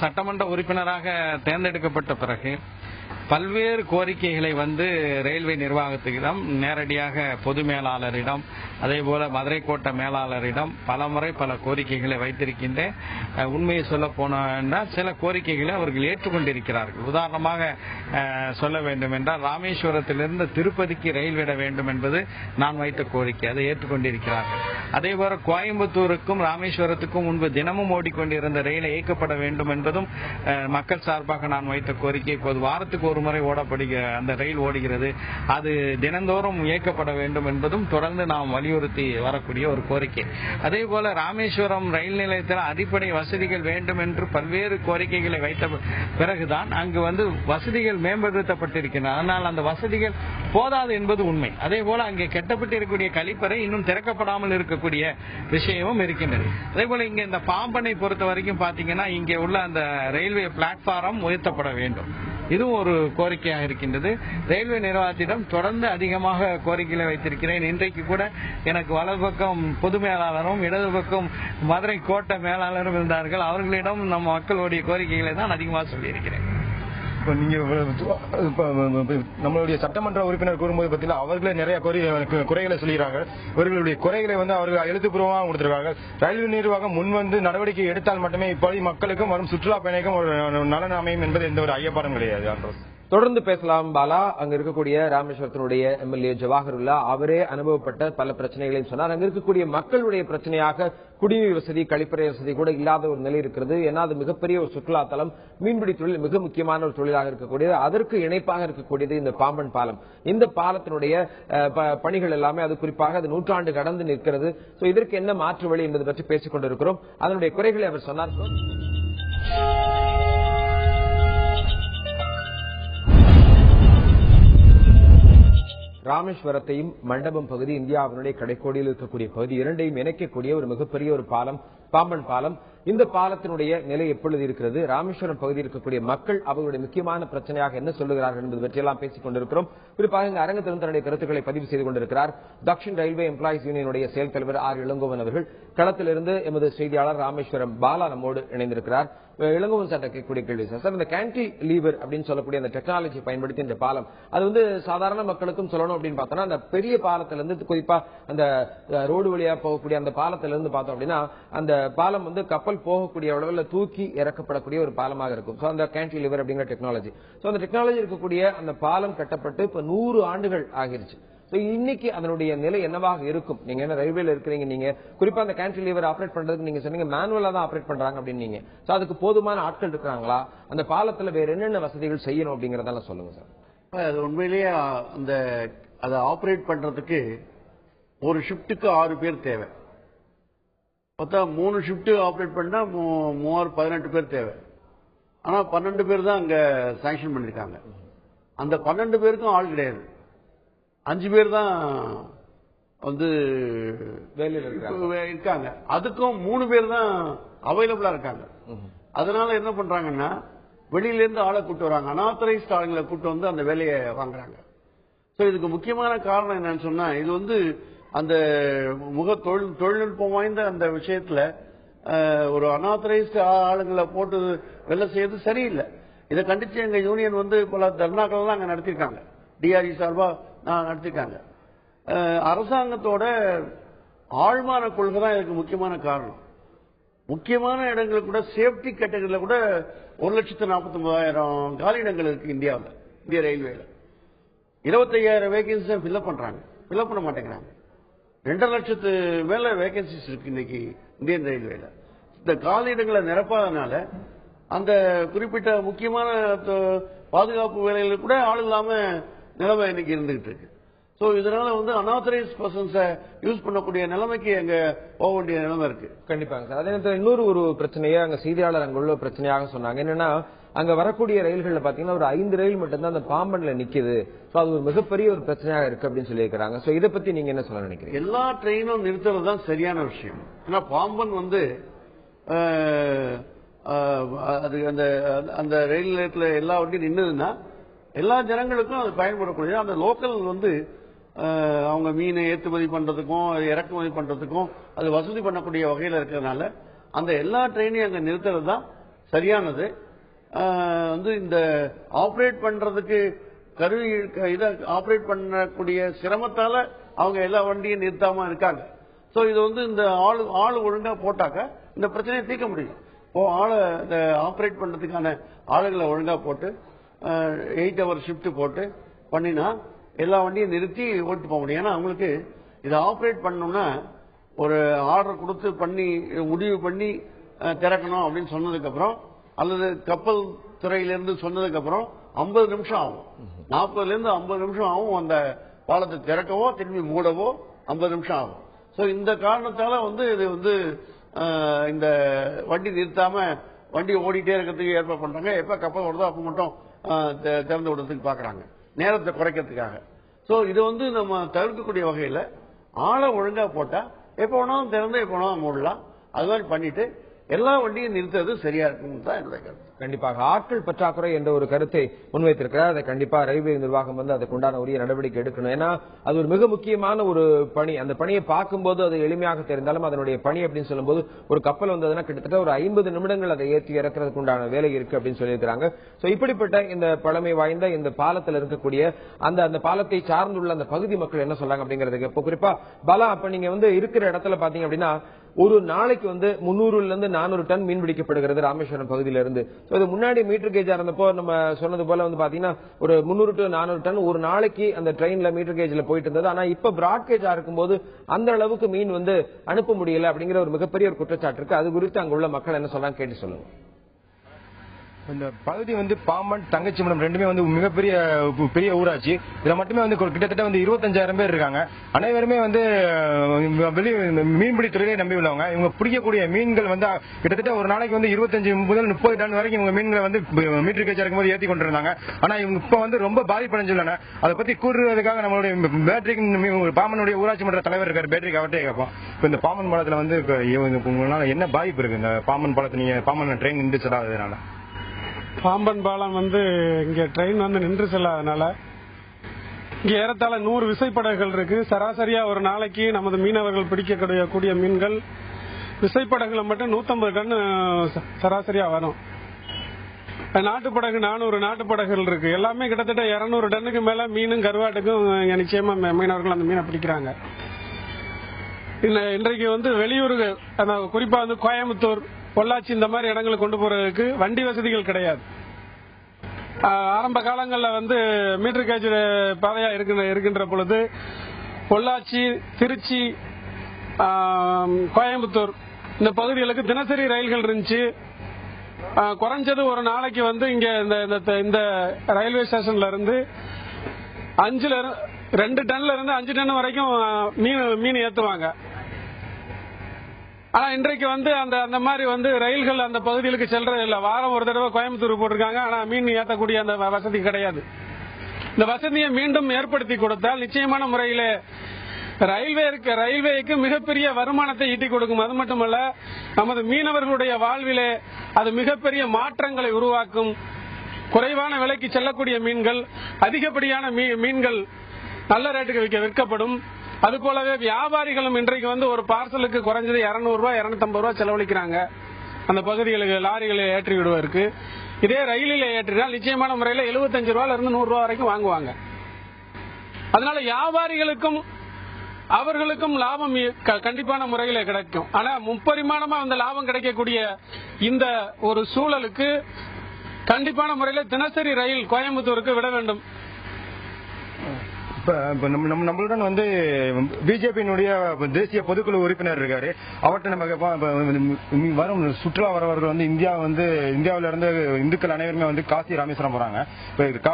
சட்டமன்ற உறுப்பினராக தேர்ந்தெடுக்கப்பட்ட பிறகு பல்வேறு கோரிக்கைகளை ரயில்வே நிர்வாகத்திடம், நேரடியாக பொது மேலாளரிடம், அதே போல மதுரை கோட்ட மேலாளரிடம் பலமுறை பல கோரிக்கைகளை வைத்திருக்கின்றேன். உண்மையை சொல்ல போனால் சில கோரிக்கைகளை அவர்கள் ஏற்றுக்கொண்டிருக்கிறார்கள். உதாரணமாக சொல்ல வேண்டும் என்றால், ராமேஸ்வரத்திலிருந்து திருப்பதிக்கு ரயில் விட வேண்டும் என்பது நான் வைத்த கோரிக்கை, அதை ஏற்றுக்கொண்டிருக்கிறார்கள். அதே போல கோயம்புத்தூருக்கும் ராமேஸ்வரத்துக்கும் முன்பு தினமும் ஓடிக்கொண்டிருந்த ரயில் இயக்கப்பட வேண்டும் என்பதும் மக்கள் சார்பாக நான் வைத்த கோரிக்கை. இப்போது வாரத்துக்கு ஒரு முறை அந்த ரயில் ஓடுகிறது, அது தினந்தோறும் இயக்கப்பட வேண்டும் என்பதும் தொடர்ந்து நாம் வலியுறுத்தி வரக்கூடிய ஒரு கோரிக்கை. அதே போல ராமேஸ்வரம் ரயில் நிலையத்தில் அடிப்படை வசதிகள் வேண்டும் என்று பல்வேறு கோரிக்கைகளை வைத்த பிறகுதான் அங்கு வசதிகள் மேம்படுத்தப்பட்டிருக்கின்றன. ஆனால் அந்த வசதிகள் போதாது என்பது உண்மை. அதே போல அங்கே கட்டப்பட்டிருக்கக்கூடிய கழிப்பறை இன்னும் திறக்கப்படாமல் இருக்கக்கூடிய விஷயமும் இருக்கின்றது. அதே போல இங்க இந்த பாம்பனை பொறுத்த வரைக்கும் பாத்தீங்கன்னா, இங்கே உள்ள அந்த ரயில்வே பிளாட்பாரம் உயர்த்தப்பட வேண்டும். இதுவும் ஒரு கோரிக்கையாக இருக்கின்றது. ரயில்வே நிர்வாகத்திடம் தொடர்ந்து அதிகமாக கோரிக்கைகளை வைத்திருக்கிறேன். இன்றைக்கு கூட எனக்கு வலது பக்கம் பொது மேலாளரும் இடது பக்கம் மதுரை கோட்ட மேலாளரும் இருந்தார்கள். அவர்களிடம் நம்ம மக்களுடைய கோரிக்கைகளை தான் அதிகமாக சொல்லியிருக்கிறேன். நீங்க நம்மளுடைய சட்டமன்ற உறுப்பினர் கூறும்போது பத்தில அவர்களே நிறைய குறைகளை சொல்கிறாங்க. இவர்களுடைய குறைகளை வந்து அவர்கள் எழுத்துப்பூர்வமாக கொடுத்திருக்காங்க. ரயில்வே நிர்வாகம் முன்வந்து நடவடிக்கை எடுத்தால் மட்டுமே இப்படி மக்களுக்கும் வரும் சுற்றுலா பயணிக்கும் ஒரு நலன் அமையும் என்பது எந்த ஒரு ஐயப்பாடும் கிடையாது. தொடர்ந்து பேசலாம் பாலா. அங்க இருக்கக்கூடிய ராமேஸ்வரத்தினுடைய எம்எல்ஏ ஜவாஹருல்லா அவரே அனுபவப்பட்ட பல பிரச்சனைகளையும் சொன்னார். அங்க இருக்கக்கூடிய மக்களுடைய பிரச்சனையாக குடிநீர் வசதி, கழிப்பறை வசதி கூட இல்லாத ஒரு நிலை இருக்கிறது. ஏன்னா அது மிகப்பெரிய ஒரு சுற்றுலா தலம், மீன்பிடி தொழில் மிக முக்கியமான ஒரு தொழிலாக இருக்கக்கூடியது. அதற்கு இணைப்பாக இருக்கக்கூடியது இந்த பாம்பன் பாலம். இந்த பாலத்தினுடைய பணிகள் எல்லாமே அது குறிப்பாக அது நூற்றாண்டு கடந்து நிற்கிறது. இதற்கு என்ன மாற்று வழி என்பது பற்றி பேசிக் கொண்டிருக்கிறோம். அதனுடைய குறைகளை அவர் சொன்னார். ராமேஸ்வரத்தையும் மண்டபம் பகுதி இந்தியாவினுடைய கடைக்கோடியில் இருக்கக்கூடிய பகுதி இரண்டையும் இணைக்கக்கூடிய ஒரு மிகப்பெரிய ஒரு பாலம் பாம்பன் பாலம். இந்த பாலத்தினுடைய நிலை எப்பொழுது இருக்கிறது, ராமேஸ்வரம் பகுதியில் இருக்கக்கூடிய மக்கள் அவர்களுடைய முக்கியமான பிரச்சனையாக என்ன சொல்லுகிறார்கள் என்பது பற்றியெல்லாம் பேசிக் கொண்டிருக்கிறோம். குறிப்பாக இந்த அரங்கத்திலும் தன்னுடைய கருத்துக்களை பதிவு செய்து கொண்டிருக்கிறார் தக்ஷின் ரயில்வே எம்ப்ளாயிஸ் யூனியனுடைய செயல் தலைவர் ஆர் இளங்கோவன் அவர்கள். களத்திலிருந்து எமது செய்தியாளர் ராமேஸ்வரம் பாலா நம்மோடு இணைந்திருக்கிறார். இளங்கோவன் சார் கேட்கக்கூடிய கேள்வி சார், இந்த கேன்டி லீவர் அப்படின்னு சொல்லக்கூடிய அந்த டெக்னாலஜி பயன்படுத்தி இந்த பாலம் அது வந்து சாதாரண மக்களுக்கும் சொல்லணும் அப்படின்னு பார்த்தோம்னா அந்த பெரிய பாலத்திலிருந்து குறிப்பா அந்த ரோடு வழியா போகக்கூடிய அந்த பாலத்திலிருந்து பார்த்தோம் அப்படின்னா அந்த பாலம் வந்து கப்பல் போகக்கூடிய அளவில் தூக்கி இறக்கப்படக்கூடிய ஒரு பாலமாக இருக்கும். அந்த கேன்டி லிவர் அப்படிங்கிற டெக்னாலஜி. அந்த டெக்னாலஜி இருக்கக்கூடிய அந்த பாலம் கட்டப்பட்டு இப்ப 100 ஆண்டுகள் ஆகிருச்சு. இன்னைக்கு அதனுடைய நிலை என்னவாக இருக்கும்? நீங்க என்ன ரயில்வேல இருக்கிறீங்க, நீங்க குறிப்பா அந்த கேன்டிலீவர் ஆபரேட் பண்றதுக்கு நீங்க சொன்னீங்க மேனுவலா தான் ஆபரேட் பண்றாங்க அப்படின்னு. அதுக்கு போதுமான ஆட்கள் இருக்கிறாங்களா? அந்த பாலத்துல வேற என்னென்ன வசதிகள் செய்யணும் அப்படிங்கறதெல்லாம் சொல்லுங்க சார். அது உண்மையிலேயே அந்த அதை ஆபரேட் பண்றதுக்கு ஒரு ஷிப்டுக்கு 6 பேர் தேவை. பார்த்தா 3 ஷிப்ட் ஆபரேட் பண்ணா 18 பேர் தேவை. ஆனா 12 பேர் தான் அங்க சாங்ஷன் பண்ணிருக்காங்க. அந்த 12 பேருக்கும் ஆள் கிடையாது. 5 பேர் தான் வந்து வேலையில் இருக்காங்க. அதுக்கும் 3 பேர் தான் அவைலபிளா இருக்காங்க. அதனால என்ன பண்றாங்கன்னா வெளியில இருந்து ஆளை கூட்டு வராங்க, அனாத்தரைஸ்ட் ஆளுங்களை கூட்டு வந்து அந்த வேலையை வாங்குறாங்க. இதுக்கு முக்கியமான காரணம் என்னன்னு சொன்னா இது வந்து அந்த தொழில்நுட்பம் வாய்ந்த அந்த விஷயத்துல ஒரு அனாத்தரைஸ்ட் ஆளுங்களை போட்டு வேலை செய்யறது சரியில்லை. இதை கண்டிச்சு எங்க யூனியன் வந்து பல தர்ணாக்கள் அங்க நடத்திருக்காங்க, டிஆர்இ சார்பா நடத்திருக்காங்க. அரசாங்கத்தோட ஆழ்மான கொள்கை தான் இதுக்கு முக்கியமான காரணம். முக்கியமான இடங்களுக்கு கூட சேஃப்டி கேட்டகரியில கூட 1,49,000 காலியிடங்கள் இருக்கு இந்தியாவில். இந்திய ரயில்வேல 25,000 வேகன்சி ஃபில்அப் பண்றாங்க, ஃபில்அப் பண்ண மாட்டேங்கிறாங்க. 2.5 லட்சத்து மேல வேகன்சிஸ் இருக்கு இன்னைக்கு இந்தியன் ரயில்வேல. இந்த காலியிடங்களை நிரப்பாதனால அந்த குறிப்பிட்ட முக்கியமான பாதுகாப்பு வேலைகளுக்கு கூட ஆள் இல்லாம நிலைமை இன்னைக்கு இருந்துகிட்டு இருக்கு. இதனால வந்து அனாத்தரைஸ் பர்சன்ஸை யூஸ் பண்ணக்கூடிய நிலைமைக்கு அங்க போக வேண்டிய நிலைமை இருக்கு. கண்டிப்பாங்க சார். அதே நேரத்தில் இன்னொரு ஒரு பிரச்சனையே அங்க செய்தியாளர் அங்க உள்ள பிரச்சனையாக சொன்னாங்க. என்னன்னா அங்க வரக்கூடிய ரயில்கள்ல பாத்தீங்கன்னா ஒரு 5 ரயில் மட்டும்தான் அந்த பாம்பன்ல நிக்குது. அது ஒரு மிகப்பெரிய ஒரு பிரச்சனையாக இருக்கு அப்படின்னு சொல்லியிருக்காங்க. இதை பத்தி நீங்க என்ன சொல்ல நினைக்கிறீங்க? எல்லா ட்ரெயினும் நிறுத்துறது தான் சரியான விஷயம். ஏன்னா பாம்பன் வந்து அது அந்த ரயில் நிலையத்தில் எல்லா வண்டியும் நின்றுதுன்னா எல்லா ஜனங்களுக்கும் அது பயன்படக்கூடிய அந்த லோக்கல் வந்து அவங்க மீனை ஏற்றுமதி பண்றதுக்கும் இறக்குமதி பண்றதுக்கும் அது வசதி பண்ணக்கூடிய வகையில் இருக்கிறதுனால அந்த எல்லா ட்ரெயினையும் அங்க நிறுத்துறது தான் சரியானது. வந்து இந்த ஆபரேட் பண்றதுக்கு கருவி இதை ஆபரேட் பண்ணக்கூடிய சிரமத்தால அவங்க எல்லா வண்டியும் நிறுத்தாம இருக்காங்க. இது வந்து இந்த ஆள் ஒழுங்கா போட்டாக்க இந்த பிரச்சனையை தீர்க்க முடியும். ஆளை இந்த ஆபரேட் பண்றதுக்கான ஆளுகளை ஒழுங்கா போட்டு 8 hour ஷிப்ட் போட்டு பண்ணினா எல்லா வண்டியும் நிறுத்தி ஓட்டு போக முடியும். ஏன்னா அவங்களுக்கு இதை ஆபரேட் பண்ணணும்னா ஒரு ஆர்டர் கொடுத்து பண்ணி முடிவு பண்ணி திறக்கணும் அப்படின்னு சொன்னதுக்கு அப்புறம் அல்லது கப்பல் துறையிலிருந்து சொன்னதுக்கு அப்புறம் 50 நிமிஷம் ஆகும். 40 to 50 நிமிஷம் ஆகும். அந்த பாலத்தை திறக்கவோ திரும்பி மூடவோ 50 நிமிஷம் ஆகும். இந்த காரணத்தால வந்து இது வந்து இந்த வண்டி நிறுத்தாம வண்டி ஓடிட்டே இருக்கிறதுக்கு ஏற்பாடு பண்றாங்க. எப்ப கப்பல் ஓடுதோ அப்ப மட்டும் திறந்து விடுறதுக்கு பாக்குறாங்க, நேரத்தை குறைக்கிறதுக்காக. இது வந்து நம்ம தவிர்க்கக்கூடிய வகையில ஆளை ஒழுங்கா போட்டா எப்ப வேணாலும் திறந்து எப்ப வேணாலும் மூடலாம். அது மாதிரி பண்ணிட்டு எல்லா வண்டியும் நிறுத்துறது சரியா இருக்கும் தான் என்னுடைய கருத்து. கண்டிப்பாக ஆட்கள் பற்றாக்குறை என்ற ஒரு கருத்தை முன்வைத்திருக்கிறார். அதை கண்டிப்பா ரயில்வே நிர்வாகம் வந்து அதுக்கு உண்டான உரிய நடவடிக்கை எடுக்கணும். ஏன்னா அது ஒரு மிக முக்கியமான ஒரு பணி. அந்த பணியை பார்க்கும்போது அது எளிமையாக தெரிந்தாலும் அதனுடைய பணி அப்படின்னு சொல்லும்போது ஒரு கப்பல் வந்ததுன்னா கிட்டத்தட்ட ஒரு 50 நிமிடங்கள் அதை ஏற்றி இறக்குறதுக்கு உண்டான வேலை இருக்கு அப்படின்னு சொல்லியிருக்கிறாங்க. சோ இப்படிப்பட்ட இந்த பழமை வாய்ந்த இந்த பாலத்தில் இருக்கக்கூடிய அந்த பாலத்தை சார்ந்துள்ள அந்த பகுதி மக்கள் என்ன சொல்றாங்க அப்படிங்கிறதுக்கு இப்போ குறிப்பா பாலா, அப்ப நீங்க வந்து இருக்கிற இடத்துல பாத்தீங்க அப்படின்னா ஒரு நாளைக்கு வந்து 300 இருந்து 400 டன் மீன் பிடிக்கப்படுகிறது ராமேஸ்வரம் பகுதியில இருந்து. இது முன்னாடி மீட்டர் கேஜா இருந்தப்போ நம்ம சொன்னது போல வந்து பாத்தீங்கன்னா ஒரு 300 to 400 டன் ஒரு நாளைக்கு அந்த ட்ரெயின்ல மீட்டர் கேஜ்ல போயிட்டு இருந்தது. ஆனா இப்ப பிராட் கேஜா இருக்கும்போது அந்த அளவுக்கு மீன் வந்து அனுப்ப முடியல அப்படிங்கிற ஒரு மிகப்பெரிய ஒரு குற்றச்சாட்டு இருக்கு. அது குறித்து அங்க உள்ள மக்கள் என்ன சொல்றாங்க கேட்டு சொல்லுங்க. இந்த பகுதி வந்து பாம்பன் தங்கச்சிமடம் ரெண்டுமே வந்து மிகப்பெரிய ஊராட்சி. இதுல மட்டுமே வந்து கிட்டத்தட்ட வந்து 25,000 பேர் இருக்காங்க. அனைவருமே வந்து மீன்பிடி தொழிலை நம்பி உள்ளவங்க. இவங்க பிடிக்கக்கூடிய மீன்கள் வந்து கிட்டத்தட்ட ஒரு நாளைக்கு வந்து 25 முதல் 30 டன் வரைக்கும் இவங்க மீன்களை வந்து மீட்டர் கேஜா இருக்கும்போது ஏற்றி கொண்டிருந்தாங்க. ஆனா இவங்க இப்ப வந்து ரொம்ப பாதிப்படைஞ்சுள்ளன. அதை பத்தி கூறுவதற்காக நம்மளுடைய பேட்டரி பாம்பனுடைய ஊராட்சி மன்ற தலைவர் இருக்காரு, பேட்டரி அவர்கிட்ட கேட்போம். இப்ப இந்த பாம்பன் பாலத்துல வந்து உங்களால என்ன பாதிப்பு இருக்கு? இந்த பாம்பன் பாலத்தை நீங்க பாம்பன் ட்ரெயின் நின்று செல்லாததுனால? பாம்பன் பாலம் வந்து இங்க ட்ரெயின் வந்து நின்று செல்லாதனால இங்க ஏறத்தாழ 100 விசைப்படகுகள் இருக்கு. சராசரியா ஒரு நாளைக்கு நமது மீனவர்கள் பிடிக்கக்கூடிய மீன்கள் விசைப்படகுல மட்டும் 150 டன் சராசரியா வரும். நாட்டுப்படகு 400 நாட்டுப்படகுகள் இருக்கு. எல்லாமே கிட்டத்தட்ட 200 டன்னுக்கு மேல மீனும் கருவாட்டுக்கும் நிச்சயமா மீனவர்கள் அந்த மீனை பிடிக்கிறாங்க. இன்றைக்கு வந்து வெளியூருக்கு குறிப்பா வந்து கோயம்புத்தூர், பொள்ளாச்சி இந்த மாதிரி இடங்களுக்கு கொண்டு போறதுக்கு வண்டி வசதிகள் கிடையாது. ஆரம்ப காலங்களில் வந்து மீட்டர் கேஜ் பாதையா இருக்கின்ற பொழுது பொள்ளாச்சி, திருச்சி, கோயம்புத்தூர் இந்த பகுதிகளுக்கு தினசரி ரயில்கள் இருந்துச்சு. குறைஞ்சது ஒரு நாளைக்கு வந்து இங்க இந்த ரயில்வே ஸ்டேஷன்ல இருந்து 2 டன்ல இருந்து 5 டன் வரைக்கும் மீன் ஏத்துவாங்க. ஆனா இன்றைக்கு வந்து அந்த மாதிரி வந்து ரயில்கள் அந்த பகுதிகளுக்கு செல்றது இல்ல. வாரம் ஒரு தடவை கோயம்புத்தூர் போட்டிருக்காங்க. ஆனா மீன் ஏற்றக்கூடிய அந்த வசதி கிடையாது. இந்த வசதியை மீண்டும் ஏற்படுத்தி கொடுத்தால் நிச்சயமான முறையிலே ரயில்வேக்கு மிகப்பெரிய வருமானத்தை ஈட்டி கொடுக்கும். அது மட்டுமல்ல, நமது மீனவர்களுடைய வாழ்விலே அது மிகப்பெரிய மாற்றங்களை உருவாக்கும். குறைவான விலைக்கு செல்லக்கூடிய மீன்கள், அதிகப்படியான மீன்கள் நல்ல ரேட்டுக்கு விற்கப்படும். அது போலவே வியாபாரிகளும் இன்றைக்கு வந்து ஒரு பார்சலுக்கு குறைஞ்சது 200 ரூபாய் 250 ரூபாய் செலவழிக்கிறாங்க அந்த பகுதிகளுக்கு லாரிகளை ஏற்றி விடுவதற்கு. இதே ரயிலில் ஏற்றினால் நிச்சயமான முறையில் 75 ரூபாயில இருந்து 100 ரூபாய் வரைக்கும் வாங்குவாங்க. அதனால வியாபாரிகளுக்கும் அவர்களுக்கும் லாபம் கண்டிப்பான முறையில கிடைக்கும். ஆனா முப்பரிமாணமா அந்த லாபம் கிடைக்கக்கூடிய இந்த ஒரு சூழலுக்கு கண்டிப்பான முறையில் தினசரி ரயில் கோயம்புத்தூருக்கு விட வேண்டும். நம்மளுடன் வந்து பிஜேபியினுடைய தேசிய பொதுக்குழு உறுப்பினர் இருக்காரு. அவர்கிட்ட நம்ம வரும் சுற்றுலா வரவர்கள் வந்து இந்தியாவில இருந்து இந்துக்கள் அனைவருமே வந்து காசி ராமேஸ்வரம் போறாங்க.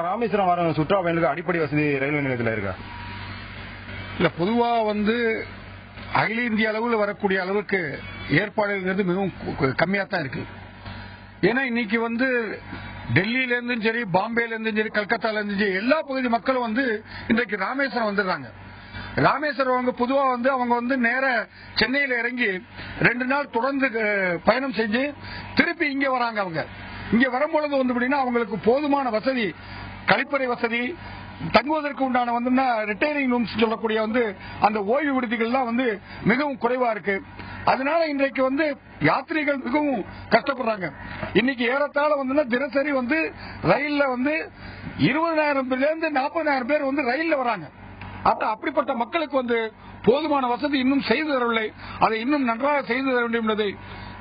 ராமேஸ்வரம் வர சுற்றுலா பயணிகளுக்கு அடிப்படை வசதி ரயில்வே நிலையத்தில் இருக்கா? இல்ல, பொதுவா வந்து அகில இந்திய அளவில் வரக்கூடிய அளவுக்கு ஏற்பாடுங்கிறது மிகவும் கம்மியா தான் இருக்கு. ஏன்னா இன்னைக்கு வந்து டெல்லியில இருந்தும் சரி, பாம்பேல இருந்தும் சரி, கல்கத்தால இருந்தும் சரி, எல்லா பகுதி மக்களும் வந்து இன்றைக்கு ராமேஸ்வரம் வந்துடுறாங்க. ராமேஸ்வரம் அவங்க பொதுவா வந்து அவங்க வந்து நேர சென்னையில இறங்கி 2 நாள் தொடர்ந்து பயணம் செஞ்சு திருப்பி இங்க வராங்க. அவங்க இங்க வரும்பொழுது வந்து அப்படின்னா அவங்களுக்கு போதுமான வசதி, கழிப்பறை வசதி, தங்குவதற்கு உண்டான வந்து ரிட்டையரிங் ரூம்ஸ் சொல்லக்கூடிய வந்து அந்த ஓய்வு விடுதிகள்லாம் வந்து மிகவும் குறைவா இருக்கு. அதனால இன்றைக்கு வந்து யாத்ரீகள் மிகவும் கஷ்டப்படுறாங்க. இன்னைக்கு ஏறத்தாழ வந்து தினசரி வந்து ரயில்ல வந்து 20,000 பேர்ல 40,000 பேர் வந்து ரயில்ல வராங்க. அப்படிப்பட்ட மக்களுக்கு வந்து போதுமான வசதி இன்னும் செய்து தரவில்லை. அதை இன்னும் நன்றாக செய்து தர வேண்டும் என்பதை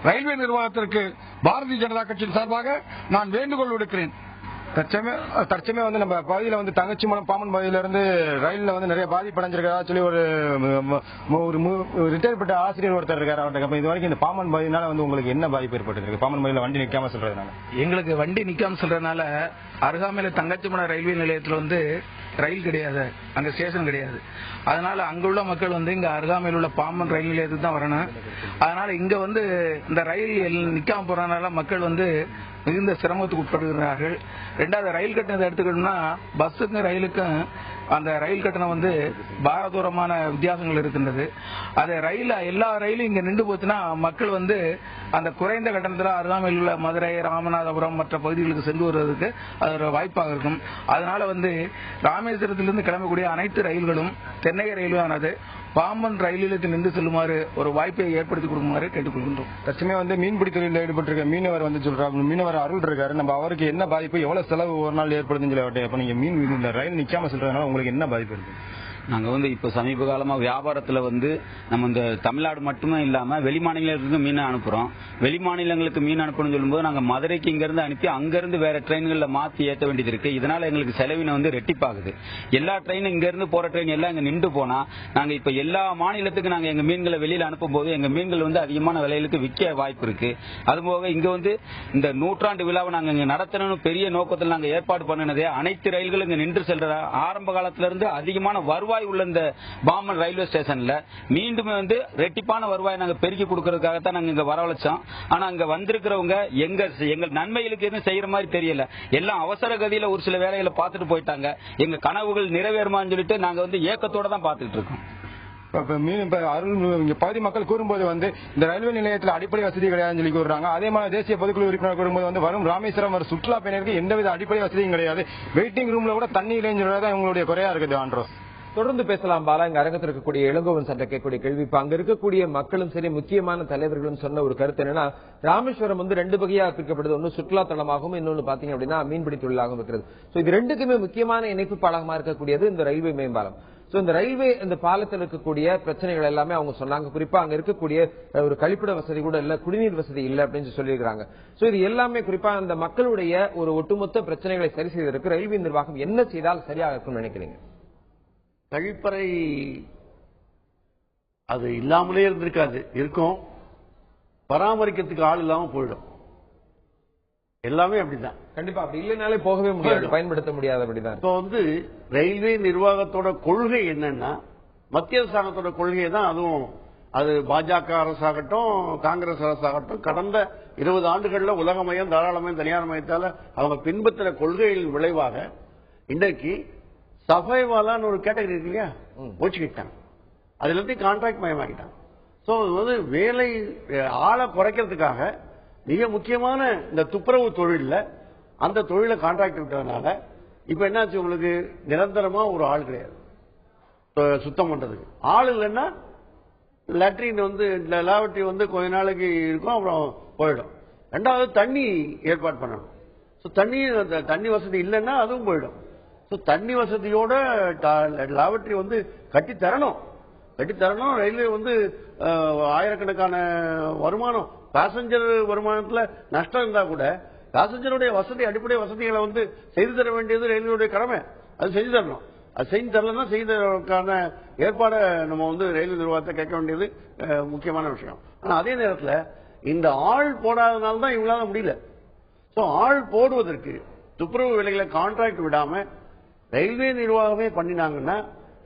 ரயில்வே நிர்வாகத்திற்கு பாரதிய ஜனதா கட்சியின் சார்பாக நான் வேண்டுகோள் விடுக்கிறேன். தற்சமயம் வந்து நம்ம பகுதியில வந்து தங்கச்சிமடம் பாம்பன் பகுதியில இருந்து ரயில்ல வந்து நிறைய பாதிப்படைஞ்சிருக்கா சொல்லி ஒரு ரிட்டையர் பட்ட ஆசிரியர் ஒருத்தர் இருக்காரு. அவர்கிட்ட இது வரைக்கும் இந்த பாம்பன் பகுதினால வந்து உங்களுக்கு என்ன பாதிப்பு ஏற்பட்டு பாம்பன் பகுதியில வண்டி நிக்காம சொல்றதுனால? எங்களுக்கு வண்டி நிக்காம சொல்றதுனால அருகாமையில தங்கச்சிமடம் ரயில்வே நிலையத்தில் வந்து ரயில் கிடையாது, அங்க ஸ்டேஷன் கிடையாது. அதனால அங்குள்ள மக்கள் வந்து இங்க அருகாமையில் உள்ள பாம்பன் ரயில் நிலையத்துக்கு தான் வரணும். அதனால இங்க வந்து இந்த ரயில் நிக்காம போறதுனால மக்கள் வந்து மிகுந்த சிரமத்துக்கு உட்படுகிறார்கள். 2வது ரயில் கட்டணத்தை எடுத்துக்கிட்டோம்னா பஸ்ஸுக்கும் ரயிலுக்கும் அந்த ரயில் கட்டணம் வந்து பாரதூரமான வித்தியாசங்கள் இருக்கின்றது. அது எல்லா ரயிலும் இங்க நின்று போச்சுன்னா மக்கள் வந்து அந்த குறைந்த கட்டணத்தில் அருகாமையில் உள்ள மதுரை, ராமநாதபுரம் மற்ற பகுதிகளுக்கு சென்று வருவதற்கு அது ஒரு வாய்ப்பாக இருக்கும். அதனால வந்து ராமேஸ்வரத்திலிருந்து கிளம்பக்கூடிய அனைத்து ரயில்களும் தென்னக ரயில்வேயானது பாம்பன் ரயில் நிலையத்தில் நின்று செல்லுமாறு ஒரு வாய்ப்பை ஏற்படுத்தி கொடுக்குமாறு கேட்டுக்கொள்கின்றோம். தற்சமே வந்து மீன்பிடி தொழிலில் ஈடுபட்டிருக்க மீனவர் வந்து சொல்றாரு, மீனவர் அருள் இருக்காரு, நம்ம அவருக்கு என்ன பாதிப்பு, எவ்வளவு செலவு ஒரு நாள் ஏற்படுதுன்னு சொல்லி அப்ப நீங்க ரயில் நிக்காம சொல்றதுனால உங்களுக்கு என்ன பாதிப்பு இருக்கு? நாங்க வந்து இப்ப சமீப காலமா வியாபாரத்துல வந்து நம்ம இந்த தமிழ்நாடு மட்டுமே இல்லாம வெளி மாநிலங்களுக்கு மீன் அனுப்புறோம். வெளி மாநிலங்களுக்கு மீன் அனுப்பணும்னு சொல்லும்போது நாங்க மதுரைக்கு இங்க இருந்து அனுப்பி அங்கிருந்து வேற ட்ரெயின்கள்ல மாத்தி ஏற்ற வேண்டியது இருக்கு. இதனால எங்களுக்கு செலவினம் வந்து ரெட்டிப்பாகுது. எல்லா ட்ரெயினும் இங்க இருந்து போற ட்ரெயின் எல்லாம் இங்க நின்று போனா நாங்க இப்ப எல்லா மாநிலத்துக்கு நாங்க எங்க மீன்களை வெளியில அனுப்பும் போது எங்க மீன்கள் வந்து அதிகமான விலைகளுக்கு விற்க வாய்ப்பு இருக்கு. அதுபோக இங்க வந்து இந்த 100ஆண்டு விழாவை நாங்க இங்க நடத்தணும்னு பெரிய நோக்கத்தில் நாங்க ஏற்பாடு பண்ணினதே அனைத்து ரயில்களும் இங்க நின்று செல்ற ஆரம்ப காலத்துல இருந்து அதிகமான வருவாய் உள்ள இந்த பாம்பன் ரயில்வே ஸ்டேஷன்ல மீண்டும் வந்து ரெட்டிப்பான வருவாய் நாங்க பெருக்கி கொடுக்கறதுக்காகத்தான் நாங்க இங்க வரவழைச்சோம். ஆனா அங்க வந்திருக்கிறவங்க எங்க நன்மைகளுக்கு எதுவும் செய்யற மாதிரி தெரியல. எல்லாம் அவசர கதியில ஒரு சில வேலைகளை பார்த்துட்டு போயிட்டாங்க. எங்க கனவுகள் நிறைவேறுமான்னு சொல்லிட்டு நாங்க வந்து ஏக்கத்தோட தான் பார்த்துட்டு இருக்கோம். பகுதி மக்கள் கூறும்போது வந்து இந்த ரயில்வே நிலையத்தில் அடிப்படை வசதி கிடையாதுன்னு சொல்லி கூறுறாங்க. அதே மாதிரி தேசிய பொதுக்குழு உறுப்பினர் கூறும்போது வந்து வரும் ராமேஸ்வரம் வரும் சுற்றுலா பயணிகளுக்கு எந்தவித அடிப்படை வசதியும் கிடையாது, வெயிட்டிங் ரூம்ல கூட தண்ணி இல்லைன்னு சொல்றதா உங்களுடைய குறையா இருக்குது. ஆண்ட்ரோஸ் தொடர்ந்து பேசலாம் பாலா. இங்க அரங்கத்தில் இருக்கக்கூடிய இளங்கோவன் சட்ட கேட்கக்கூடிய கேள்வி, இப்ப அங்க இருக்கக்கூடிய மக்களும் சரி முக்கியமான தலைவர்களும் சொன்ன ஒரு கருத்து என்னன்னா, ராமேஸ்வரம் வந்து 2 வகையா பிரிக்கப்படுது. ஒன்னு சுற்றுலா தலமாகவும், இன்னொன்னு பாத்தீங்க அப்படின்னா மீன்பிடி தொழிலாகவும் இருக்கிறது. சோ இது ரெண்டுக்குமே முக்கியமான இணைப்பு பாலகமா இருக்கக்கூடியது இந்த ரயில்வே மேம்பாலம். சோ இந்த ரயில்வே இந்த பாலத்தில் இருக்கக்கூடிய பிரச்சனைகள் எல்லாமே அவங்க சொன்னாங்க. குறிப்பா அங்க இருக்கக்கூடிய ஒரு கழிப்பிட வசதி கூட இல்ல, குடிநீர் வசதி இல்ல அப்படின்னு சொல்லியிருக்காங்க. சோ இது எல்லாமே குறிப்பா அந்த மக்களுடைய ஒரு ஒட்டுமொத்த பிரச்சனைகளை சரி செய்வதற்கு ரயில்வே நிர்வாகம் என்ன செய்தால் சரியாக இருக்கும்னு நினைக்கிறீங்க? கழிப்பறை அது இல்லாமலே இருந்திருக்காது, இருக்கும். பராமரிக்கிறதுக்கு ஆள் இல்லாம போயிடும். எல்லாமே அப்படிதான். கண்டிப்பா அப்படி இல்லைனாலே போகவே முடியாது, பயன்படுத்த முடியாது. அப்படிதான் இப்போ வந்து ரயில்வே நிர்வாகத்தோட கொள்கை என்னன்னா, மத்திய அரசாங்கத்தோட கொள்கை தான். அதுவும் அது பாஜக அரசாகட்டும் காங்கிரஸ் அரசாகட்டும் கடந்த 20 ஆண்டுகள்ல உலகமயம், தாராளமயம், தனியார் மயத்தால அவங்க பின்பற்ற கொள்கையின் விளைவாக இன்றைக்கு சஃபைவாலான்னு ஒரு கேட்டகரி இருக்கு இல்லையா, போச்சுக்கிட்டாங்க. அதுல இருந்து கான்ட்ராக்ட் மயமாக்கிட்டாங்க. சோ வந்து வேலை ஆளை குறைக்கிறதுக்காக மிக முக்கியமான இந்த துப்புரவு தொழில அந்த தொழிலை கான்ட்ராக்ட் விட்டதுனால இப்ப என்னாச்சு, உங்களுக்கு நிரந்தரமா ஒரு ஆள் கிடையாது சுத்தம் பண்றதுக்கு. ஆள் இல்லைன்னா லேட்ரின் வந்து லேவட்ரி வந்து கொஞ்ச நாளைக்கு இருக்கும், அப்புறம் போயிடும். ரெண்டாவது தண்ணி ஏற்பாடு பண்ணணும். தண்ணி வசதி இல்லைன்னா அதுவும் போயிடும். தண்ணி வசதியோட லாவட்ரி வந்து கட்டி தரணும். ரயில்வே வந்து ஆயிரக்கணக்கான வருமானம், பேசஞ்சர் வருமானத்துல நஷ்டம் இருந்தா கூட பேசஞ்சருடைய வசதி, அடிப்படை வசதிகளை வந்து செய்து தர வேண்டியது ரயில்வேடைய கடமை. அது செஞ்சு தரணும். அது செஞ்சு தரலன்னா செய்ததற்கான ஏற்பாடை நம்ம வந்து ரயில்வே நிர்வாகத்தை கேட்க வேண்டியது முக்கியமான விஷயம். ஆனா அதே நேரத்தில் இந்த ஆள் போடாதனால தான் இவங்களால முடியல. ஆள் போடுவதற்கு துப்புரவு வேலைகளை கான்ட்ராக்ட் விடாம ரயில்வே நிர்வாகமே பண்ணினாங்கன்னா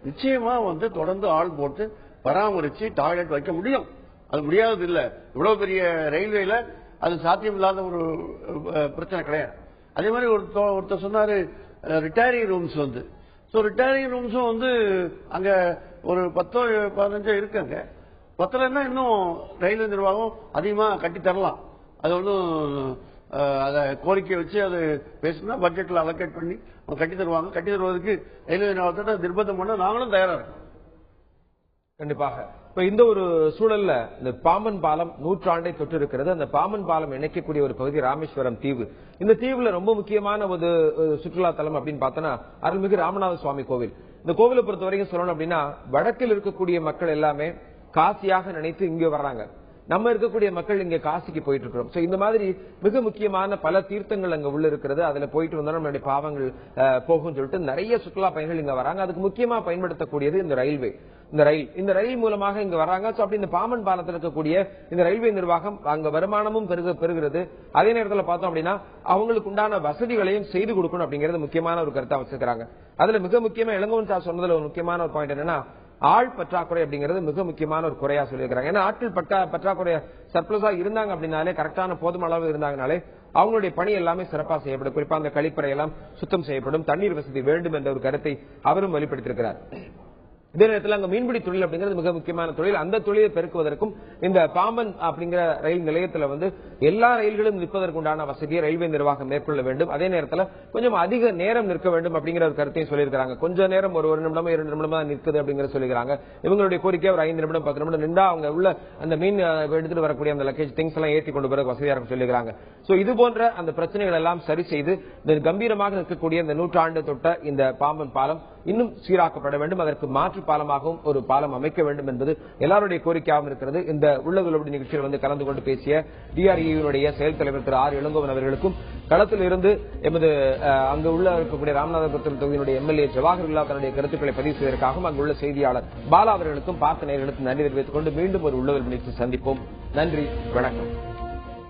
நிச்சயமா வந்து தொடர்ந்து ஆள் போட்டு பராமரிச்சு டாய்லெட் வைக்க முடியும். அது முடியாதது இல்ல. இவ்வளவு பெரிய ரயில்வேல அது சாத்தியம் இல்லாத ஒரு பிரச்சனை கிடையாது. அதே மாதிரி ஒருத்தர் சொன்னாரு ரிட்டையரி ரூம்ஸ் வந்து. ரிட்டையரி ரூம்ஸும் வந்து அங்க ஒரு 10-15 இருக்குங்க. பத்தலன்னா இன்னும் ரயில்வே நிர்வாகம் அதிகமா கட்டி தரலாம். அது ஒன்றும் அதை கோரிக்கை வச்சு அது பேசினா பட்ஜெட்ல அலோகேட் பண்ணி கட்டி தருவாங்க. கட்டி தருவதற்கு ரயில்வே நிர்வாகத்தை நிர்பந்தம் பண்ண நாங்களும் தயாரா இருக்கோம். கண்டிப்பாக. இப்ப இந்த ஒரு சூழல்ல இந்த பாம்பன் பாலம் 100 ஆண்டை தொட்டு இருக்கிறது. அந்த பாம்பன் பாலம் இணைக்கக்கூடிய ஒரு பகுதி ராமேஸ்வரம் தீவு. இந்த தீவுல ரொம்ப முக்கியமான ஒரு சுற்றுலா தலம் அப்படின்னு பார்த்தோன்னா அருள்மிகு ராமநாத சுவாமி கோவில். இந்த கோவிலை பொறுத்த வரைக்கும் சொல்லணும் அப்படின்னா வடக்கில் இருக்கக்கூடிய மக்கள் எல்லாமே காசியாக நினைத்து இங்க வர்றாங்க. நம்ம இருக்கக்கூடிய மக்கள் இங்க காசிக்கு போயிட்டு இருக்கிறோம். சோ இந்த மாதிரி மிக முக்கியமான பல தீர்த்தங்கள் அங்க உள்ள இருக்கிறது. அதுல போயிட்டு வந்தா நம்மளுடைய பாவங்கள் போகும் சொல்லிட்டு நிறைய சுற்றுலா பயணிகள் இங்க வராங்க. அதுக்கு முக்கியமா பயன்படுத்தக்கூடியது இந்த ரயில்வே. இந்த ரயில் மூலமாக இங்க வராங்க. சோ அப்படி இந்த பாம்பன் பாலத்தில் இருக்கக்கூடிய இந்த ரயில்வே நிர்வாகம் அங்க வருமானமும் பெறுகிறது. அதே நேரத்தில் பார்த்தோம் அப்படின்னா அவங்களுக்கு உண்டான வசதிகளையும் செய்து கொடுக்கணும் அப்படிங்கறது முக்கியமான ஒரு கருத்தை வச்சிருக்காங்க. அதுல மிக முக்கியமா இளங்கோவன் சார் சொன்னதுல ஒரு முக்கியமான ஒரு பாயிண்ட் என்னன்னா, ஆள் பற்றாக்குறை அப்படிங்கிறது மிக முக்கியமான ஒரு குறையா சொல்லியிருக்காங்க. ஏன்னா ஆட்கள் பற்றாக்குறை சர்ப்ளஸா இருந்தாங்க அப்படின்னாலே, கரெக்டான போதுமான அளவு இருந்தாங்கனாலே அவங்களுடைய பணி எல்லாமே சிறப்பாக செய்யப்படும். குறிப்பா அந்த கழிப்பறை எல்லாம் சுத்தம் செய்யப்படும், தண்ணீர் வசதி வேண்டும் என்ற ஒரு கருத்தை அவரும் வெளிப்படுத்தியிருக்கிறார். இதே நேரத்தில் அங்க மீன்பிடி தொழில் அப்படிங்கிறது மிக முக்கியமான தொழில். அந்த தொழிலை பெருக்குவதற்கும் இந்த பாம்பன் அப்படிங்கிற ரயில் நிலையத்தில் வந்து எல்லா ரயில்களும் நிற்பதற்குண்டான வசதியை ரயில்வே நிர்வாகம் மேற்கொள்ள வேண்டும். அதே நேரத்தில் கொஞ்சம் அதிக நேரம் நிற்க வேண்டும் அப்படிங்கிற ஒரு கருத்தையும் சொல்லியிருக்காங்க. கொஞ்ச நேரம் ஒரு நிமிடம் 2 நிமிடம் தான் நிற்குது அப்படிங்கிற சொல்லிக்கிறாங்க. இவங்களுடைய கோரிக்கை ஒரு 5 நிமிடம் 10 நிமிடம் நின்றா அவங்க உள்ள அந்த மீன் எடுத்துட்டு வரக்கூடிய அந்த லக்கேஜ் திங்ஸ் எல்லாம் ஏற்றி கொண்டு போற வசதியாக இருக்கும் சொல்லிக்கிறாங்க. சோ இது போன்ற அந்த பிரச்சனைகள் எல்லாம் சரி செய்து கம்பீரமாக நிற்கக்கூடிய இந்த 100 ஆண்டு தொட்ட இந்த பாம்பன் பாலம் இன்னும் சீராக்கப்பட வேண்டும். அதற்கு மாற்று பாலமாகவும் ஒரு பாலம் அமைக்க வேண்டும் என்பது எல்லாருடைய கோரிக்கையாகவும் இருக்கிறது. இந்த உள்ளுறவு நிகழ்ச்சியில் வந்து கலந்து கொண்டு பேசிய DREA செயல் தலைவர் திரு ஆர் இளங்கோவன் அவர்களுக்கும், களத்தில் இருந்து எமது அங்கு உள்ள இருக்கக்கூடிய ராமநாதபுரம் தொகுதியினுடைய MLA ஜவாஹர்லால் தன்னுடைய கருத்துக்களை பதிவு செய்வதற்காகவும் அங்குள்ள செய்தியாளர் பாலா அவர்களுக்கும் பார்த்த நேயர்களுக்கும் நன்றி தெரிவித்துக் கொண்டு மீண்டும் ஒரு உள்ளுறவு நிகழ்ச்சி சந்திப்போம். நன்றி, வணக்கம்.